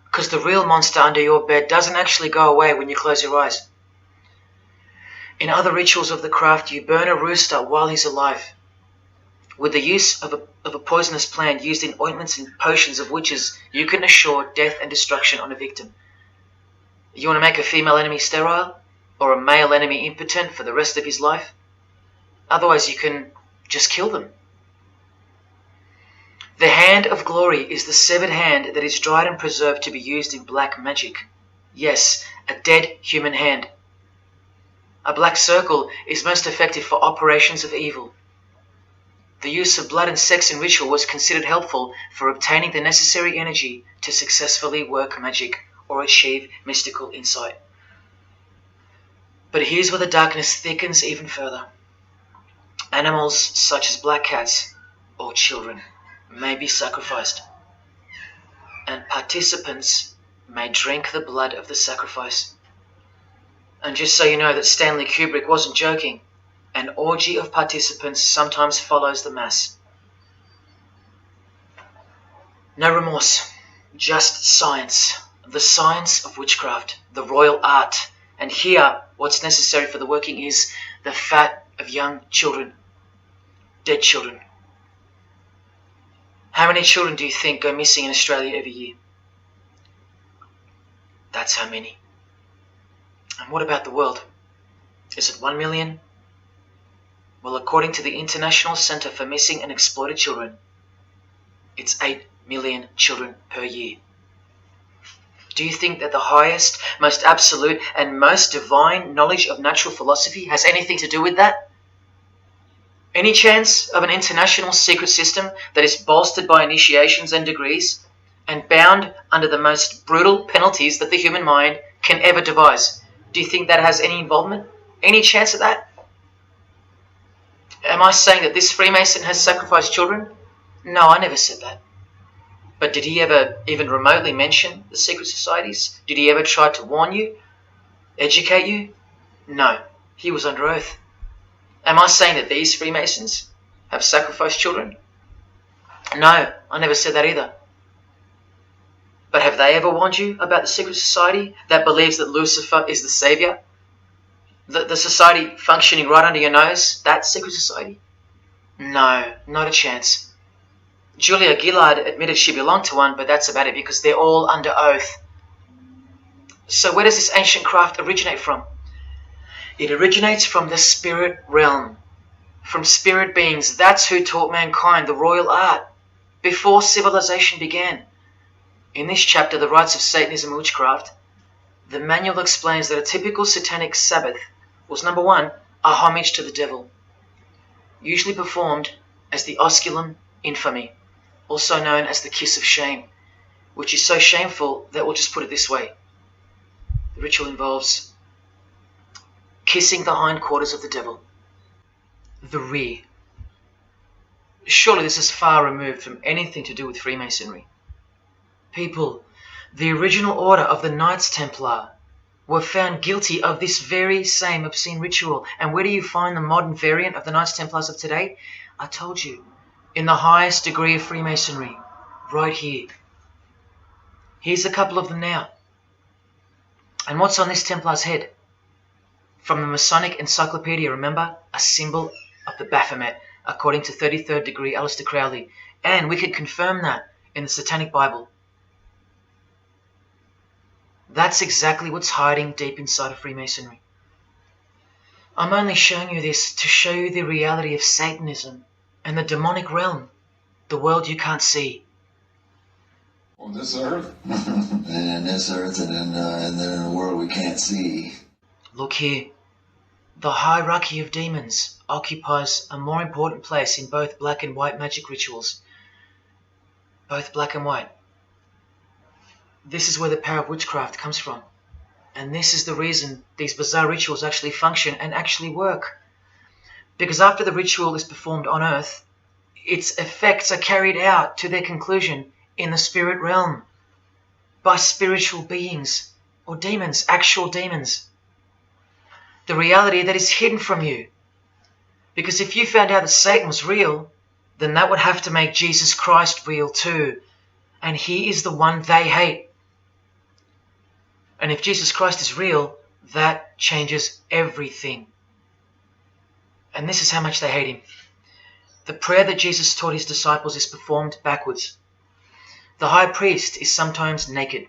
because the real monster under your bed doesn't actually go away when you close your eyes. In other rituals of the craft, you burn a rooster while he's alive, with the use of a poisonous plant used in ointments and potions of witches. You can assure death and destruction on a victim. You want to make a female enemy sterile, or a male enemy impotent for the rest of his life? Otherwise, you can just kill them. The hand of glory is the severed hand that is dried and preserved to be used in black magic. Yes, a dead human hand. A black circle is most effective for operations of evil. The use of blood and sex in ritual was considered helpful for obtaining the necessary energy to successfully work magic or achieve mystical insight. But here's where the darkness thickens even further. Animals such as black cats or children may be sacrificed, and participants may drink the blood of the sacrifice. And just so you know that Stanley Kubrick wasn't joking, an orgy of participants sometimes follows the mass. No remorse, just science, the science of witchcraft, the royal art. And here, what's necessary for the working is the fat of young children, dead children. How many children do you think go missing in Australia every year? That's how many. And what about the world? Is it 1 million? Well, according to the International Centre for Missing and Exploited Children, it's 8 million children per year. Do you think that the highest, most absolute, and most divine knowledge of natural philosophy has anything to do with that? Any chance of an international secret system that is bolstered by initiations and degrees, and bound under the most brutal penalties that the human mind can ever devise? Do you think that has any involvement? Any chance of that? Am I saying that this Freemason has sacrificed children? No, I never said that. But did he ever even remotely mention the secret societies? Did he ever try to warn you? Educate you? No, he was under oath. Am I saying that these Freemasons have sacrificed children? No, I never said that either. But have they ever warned you about the secret society that believes that Lucifer is the savior? The society functioning right under your nose, that secret society? No, not a chance. Julia Gillard admitted she belonged to one, but that's about it because they're all under oath. So where does this ancient craft originate from? It originates from the spirit realm, from spirit beings. That's who taught mankind the royal art before civilization began. In this chapter, The Rites of Satanism and Witchcraft, the manual explains that a typical satanic Sabbath was, number one, a homage to the devil, usually performed as the osculum infami, also known as the kiss of shame, which is so shameful that we'll just put it this way. The ritual involves kissing the hindquarters of the devil, the rear. Surely this is far removed from anything to do with Freemasonry. People, the original order of the Knights Templar were found guilty of this very same obscene ritual. And where do you find the modern variant of the Knights Templars of today? I told you, in the highest degree of Freemasonry, right here. Here's a couple of them now. And what's on this Templar's head? From the Masonic Encyclopedia, remember? A symbol of the Baphomet, according to 33rd degree Aleister Crowley. And we can confirm that in the Satanic Bible. That's exactly what's hiding deep inside of Freemasonry. I'm only showing you this to show you the reality of Satanism and the demonic realm, the world you can't see. On this earth, and in this earth, and then in the world we can't see. Look here. The hierarchy of demons occupies a more important place in both black and white magic rituals. Both black and white. This is where the power of witchcraft comes from. And this is the reason these bizarre rituals actually function and actually work. Because after the ritual is performed on earth, its effects are carried out to their conclusion in the spirit realm by spiritual beings or demons, actual demons. The reality that is hidden from you. Because if you found out that Satan was real, then that would have to make Jesus Christ real too. And he is the one they hate. And if Jesus Christ is real, that changes everything. And this is how much they hate him. The prayer that Jesus taught his disciples is performed backwards. The high priest is sometimes naked.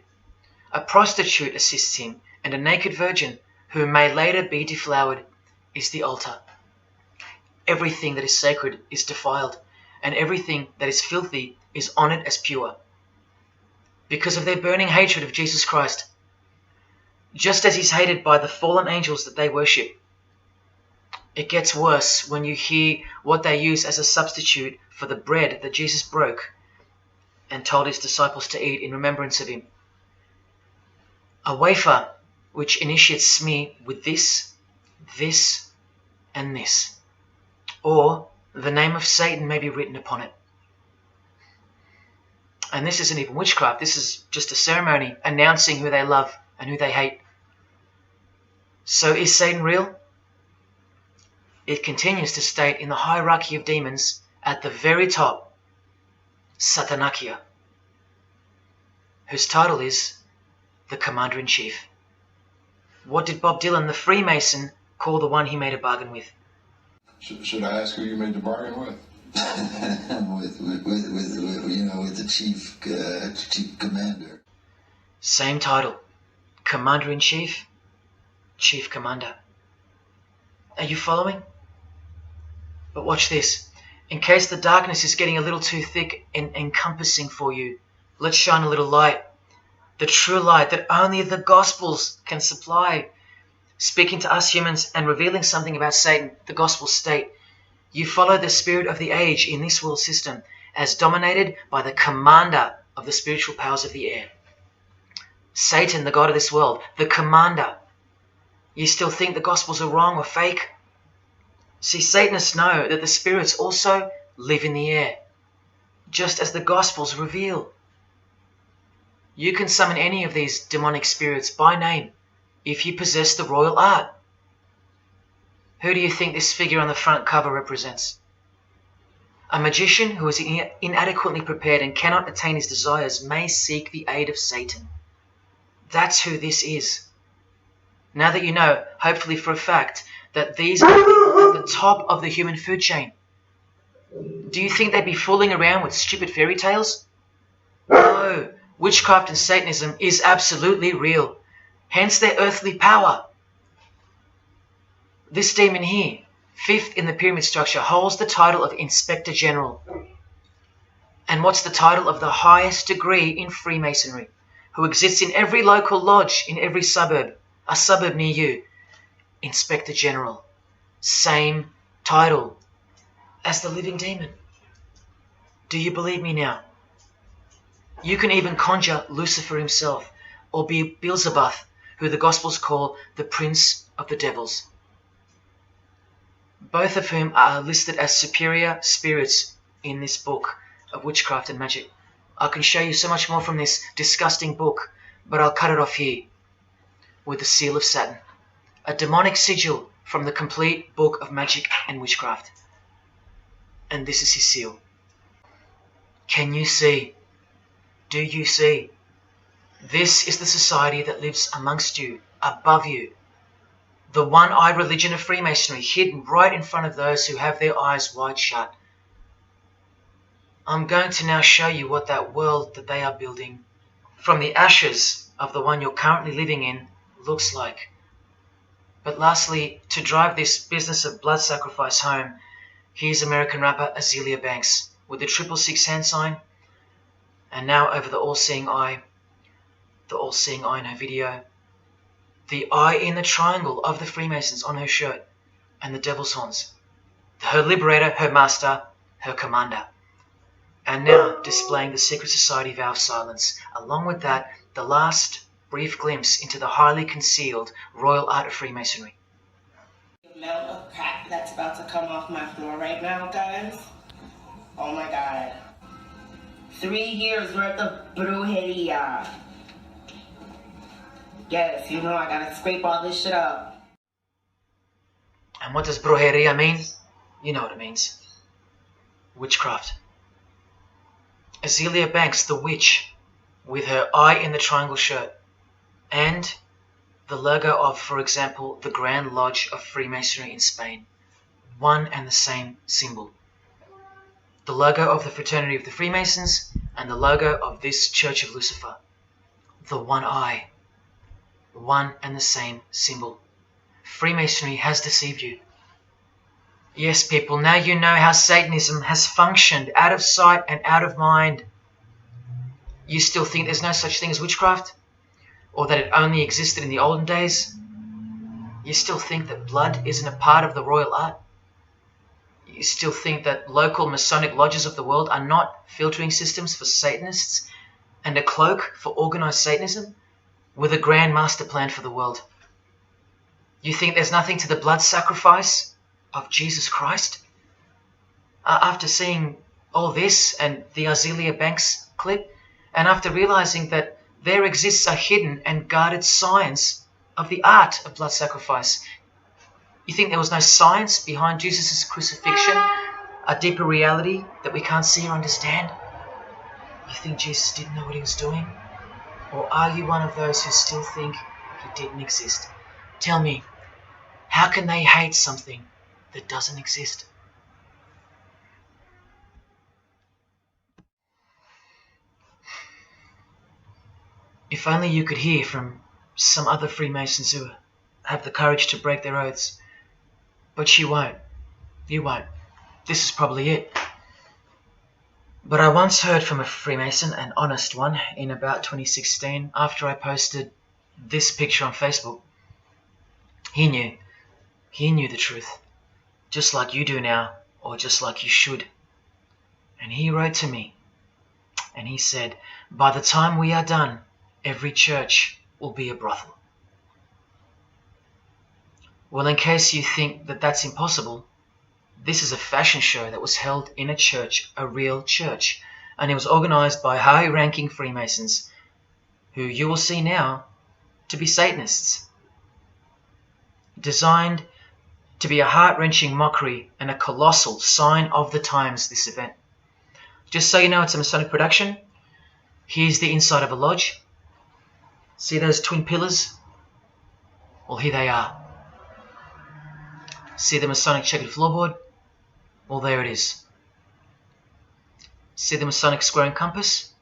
A prostitute assists him, and a naked virgin, who may later be deflowered, is the altar. Everything that is sacred is defiled, and everything that is filthy is honored as pure. Because of their burning hatred of Jesus Christ, just as he's hated by the fallen angels that they worship. It gets worse when you hear what they use as a substitute for the bread that Jesus broke and told his disciples to eat in remembrance of him. A wafer which initiates me with this, this, and this. Or the name of Satan may be written upon it. And this isn't even witchcraft. This is just a ceremony announcing who they love and who they hate. So is Satan real? It continues to state in the hierarchy of demons at the very top, Satanakia, whose title is the Commander-in-Chief. What did Bob Dylan, the Freemason, call the one he made a bargain with? Should I ask who you made the bargain with? with the chief commander. Same title, Commander-in-Chief, Chief Commander. Are you following? But watch this. In case the darkness is getting a little too thick and encompassing for you, let's shine a little light. The true light that only the Gospels can supply. Speaking to us humans and revealing something about Satan, the Gospels state, you follow the spirit of the age in this world system as dominated by the commander of the spiritual powers of the air. Satan, the god of this world, the commander. You still think the Gospels are wrong or fake? See, Satanists know that the spirits also live in the air, just as the Gospels reveal. You can summon any of these demonic spirits by name if you possess the royal art. Who do you think this figure on the front cover represents? A magician who is inadequately prepared and cannot attain his desires may seek the aid of Satan. That's who this is. Now that you know, hopefully for a fact, that these are people at the top of the human food chain. Do you think they'd be fooling around with stupid fairy tales? No, witchcraft and Satanism is absolutely real, hence their earthly power. This demon here, fifth in the pyramid structure, holds the title of Inspector General. And what's the title of the highest degree in Freemasonry, who exists in every local lodge in every suburb, a suburb near you? Inspector General. Same title as the living demon. Do you believe me now? You can even conjure Lucifer himself, or be Beelzebub, who the Gospels call the Prince of the Devils. Both of whom are listed as superior spirits in this book of witchcraft and magic. I can show you so much more from this disgusting book, but I'll cut it off here with the seal of Saturn, a demonic sigil from the complete book of magic and witchcraft. And this is his seal. Can you see? Do you see? This is the society that lives amongst you, above you. The one-eyed religion of Freemasonry, hidden right in front of those who have their eyes wide shut. I'm going to now show you what that world that they are building, from the ashes of the one you're currently living in, looks like. But lastly, to drive this business of blood sacrifice home, here's American rapper Azealia Banks with the 666 hand sign, and now over the all-seeing eye in her video, the eye in the triangle of the Freemasons on her shirt, and the devil's horns, her liberator, her master, her commander. And now displaying the secret society vow of silence. Along with that, the last brief glimpse into the highly concealed royal art of Freemasonry. The amount of crap that's about to come off my floor right now, guys. Oh my God. 3 years worth of brujeria. Yes, you know I gotta scrape all this shit up. And what does brujeria mean? You know what it means. Witchcraft. Azealia Banks, the witch, with her eye in the triangle shirt, and the logo of, for example, the Grand Lodge of Freemasonry in Spain. one and the same symbol. The logo of the Fraternity of the Freemasons and the logo of this Church of Lucifer. The one eye. One and the same symbol. Freemasonry has deceived you. Yes, people, now you know how Satanism has functioned out of sight and out of mind. You still think there's no such thing as witchcraft? Or that it only existed in the olden days? You still think that blood isn't a part of the royal art? You still think that local Masonic lodges of the world are not filtering systems for Satanists and a cloak for organized Satanism with a grand master plan for the world? You think there's nothing to the blood sacrifice of Jesus Christ? After seeing all this and the Azealia Banks clip, and after realizing that there exists a hidden and guarded science of the art of blood sacrifice, you think there was no science behind Jesus' crucifixion, a deeper reality that we can't see or understand? You think Jesus didn't know what he was doing? Or are you one of those who still think he didn't exist? Tell me, how can they hate something that doesn't exist? If only you could hear from some other Freemasons who have the courage to break their oaths. But you won't. You won't. This is probably it. But I once heard from a Freemason, an honest one, in about 2016, after I posted this picture on Facebook. He knew. He knew the truth. Just like you do now, or just like you should. And he wrote to me. And he said, by the time we are done, every church will be a brothel. Well, in case you think that that's impossible, this is a fashion show that was held in a church, a real church, and it was organized by high-ranking Freemasons, who you will see now to be Satanists. Designed to be a heart-wrenching mockery and a colossal sign of the times, this event. Just so you know, it's a Masonic production. Here's the inside of a lodge. See those twin pillars? Well, here they are. See the Masonic checkered floorboard? Well, there it is. See the Masonic square and compass?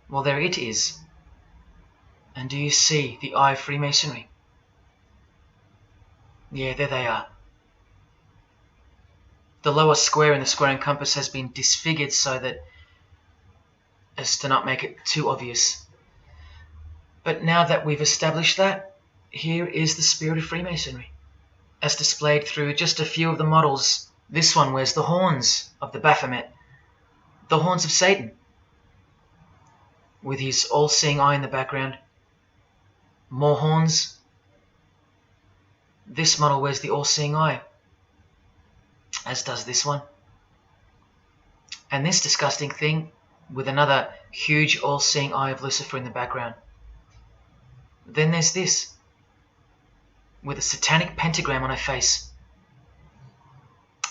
Well, there it is. And do you see the eye of Freemasonry? Yeah, there they are. The lower square in the square and compass has been disfigured so that as to not make it too obvious. But now that we've established that, here is the spirit of Freemasonry, as displayed through just a few of the models. This one wears the horns of the Baphomet, the horns of Satan, with his all-seeing eye in the background. More horns. This model wears the all-seeing eye, as does this one. And this disgusting thing with another huge all-seeing eye of Lucifer in the background. Then there's this, with a satanic pentagram on her face.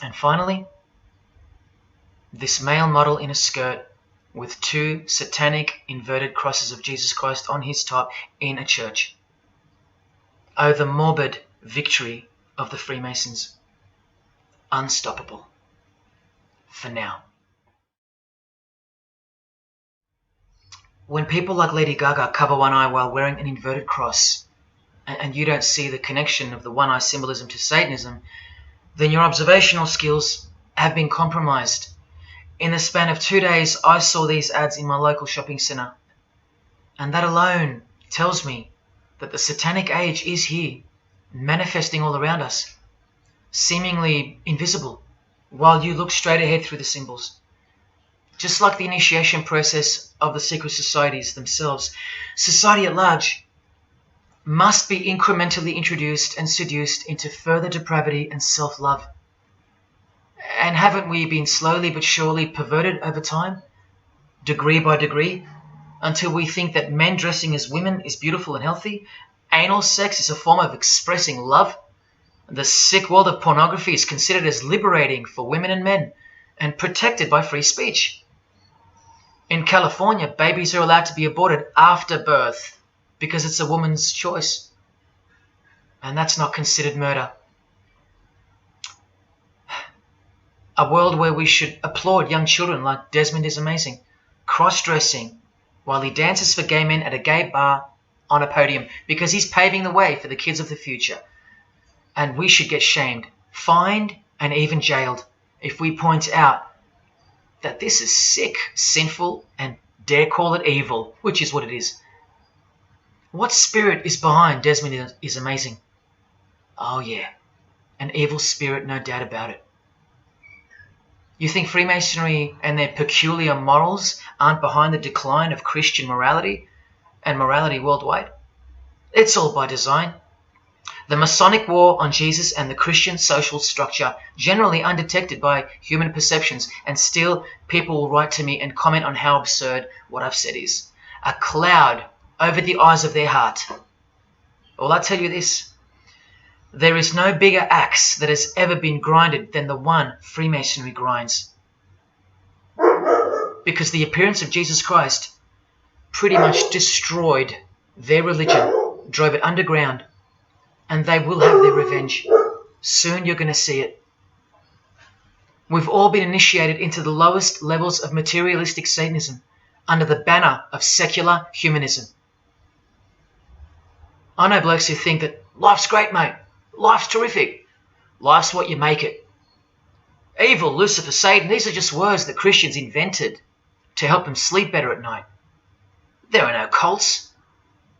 And finally, this male model in a skirt with two satanic inverted crosses of Jesus Christ on his top in a church. Oh, the morbid victory of the Freemasons. Unstoppable. For now. When people like Lady Gaga cover one eye while wearing an inverted cross, and you don't see the connection of the one eye symbolism to Satanism, then your observational skills have been compromised. In the span of 2 days, I saw these ads in my local shopping centre. And that alone tells me that the satanic age is here, manifesting all around us, seemingly invisible, while you look straight ahead through the symbols. Just like the initiation process of the secret societies themselves, society at large must be incrementally introduced and seduced into further depravity and self-love. And haven't we been slowly but surely perverted over time, degree by degree, until we think that men dressing as women is beautiful and healthy, anal sex is a form of expressing love, the sick world of pornography is considered as liberating for women and men, and protected by free speech. In California, babies are allowed to be aborted after birth because it's a woman's choice. And that's not considered murder. A world where we should applaud young children like Desmond is amazing, cross-dressing while he dances for gay men at a gay bar on a podium because he's paving the way for the kids of the future. And we should get shamed, fined, and even jailed if we point out that this is sick, sinful, and dare call it evil, which is what it is. What spirit is behind Desmond is amazing? Oh yeah, an evil spirit, no doubt about it. You think Freemasonry and their peculiar morals aren't behind the decline of Christian morality and morality worldwide? It's all by design. The Masonic war on Jesus and the Christian social structure, generally undetected by human perceptions, and still people will write to me and comment on how absurd what I've said is. A cloud over the eyes of their heart. Well, I tell you this, there is no bigger axe that has ever been grinded than the one Freemasonry grinds. Because the appearance of Jesus Christ pretty much destroyed their religion, drove it underground, and they will have their revenge. Soon you're going to see it. We've all been initiated into the lowest levels of materialistic Satanism under the banner of secular humanism. I know blokes who think that life's great, mate. Life's terrific. Life's what you make it. Evil, Lucifer, Satan, these are just words that Christians invented to help them sleep better at night. There are no cults.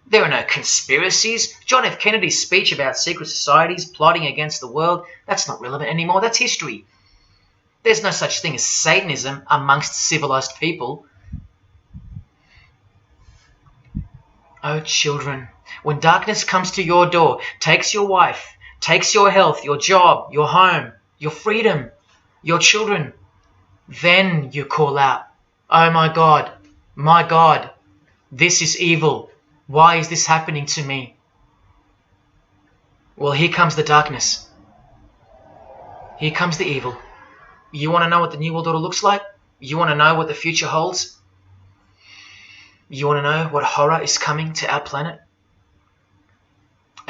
There are no conspiracies. John F. Kennedy's speech about secret societies plotting against the world, that's not relevant anymore. That's history. There's no such thing as Satanism amongst civilized people. Oh, children, when darkness comes to your door, takes your wife, takes your health, your job, your home, your freedom, your children, then you call out, oh my God, this is evil. Why is this happening to me? Well, here comes the darkness. Here comes the evil. You want to know what the New World Order looks like? You want to know what the future holds? You want to know what horror is coming to our planet?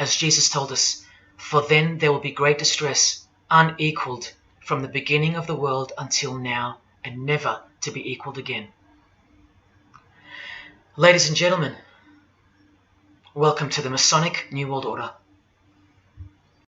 As Jesus told us, for then there will be great distress, unequaled from the beginning of the world until now, and never to be equaled again. Ladies and gentlemen, welcome to the Masonic New World Order.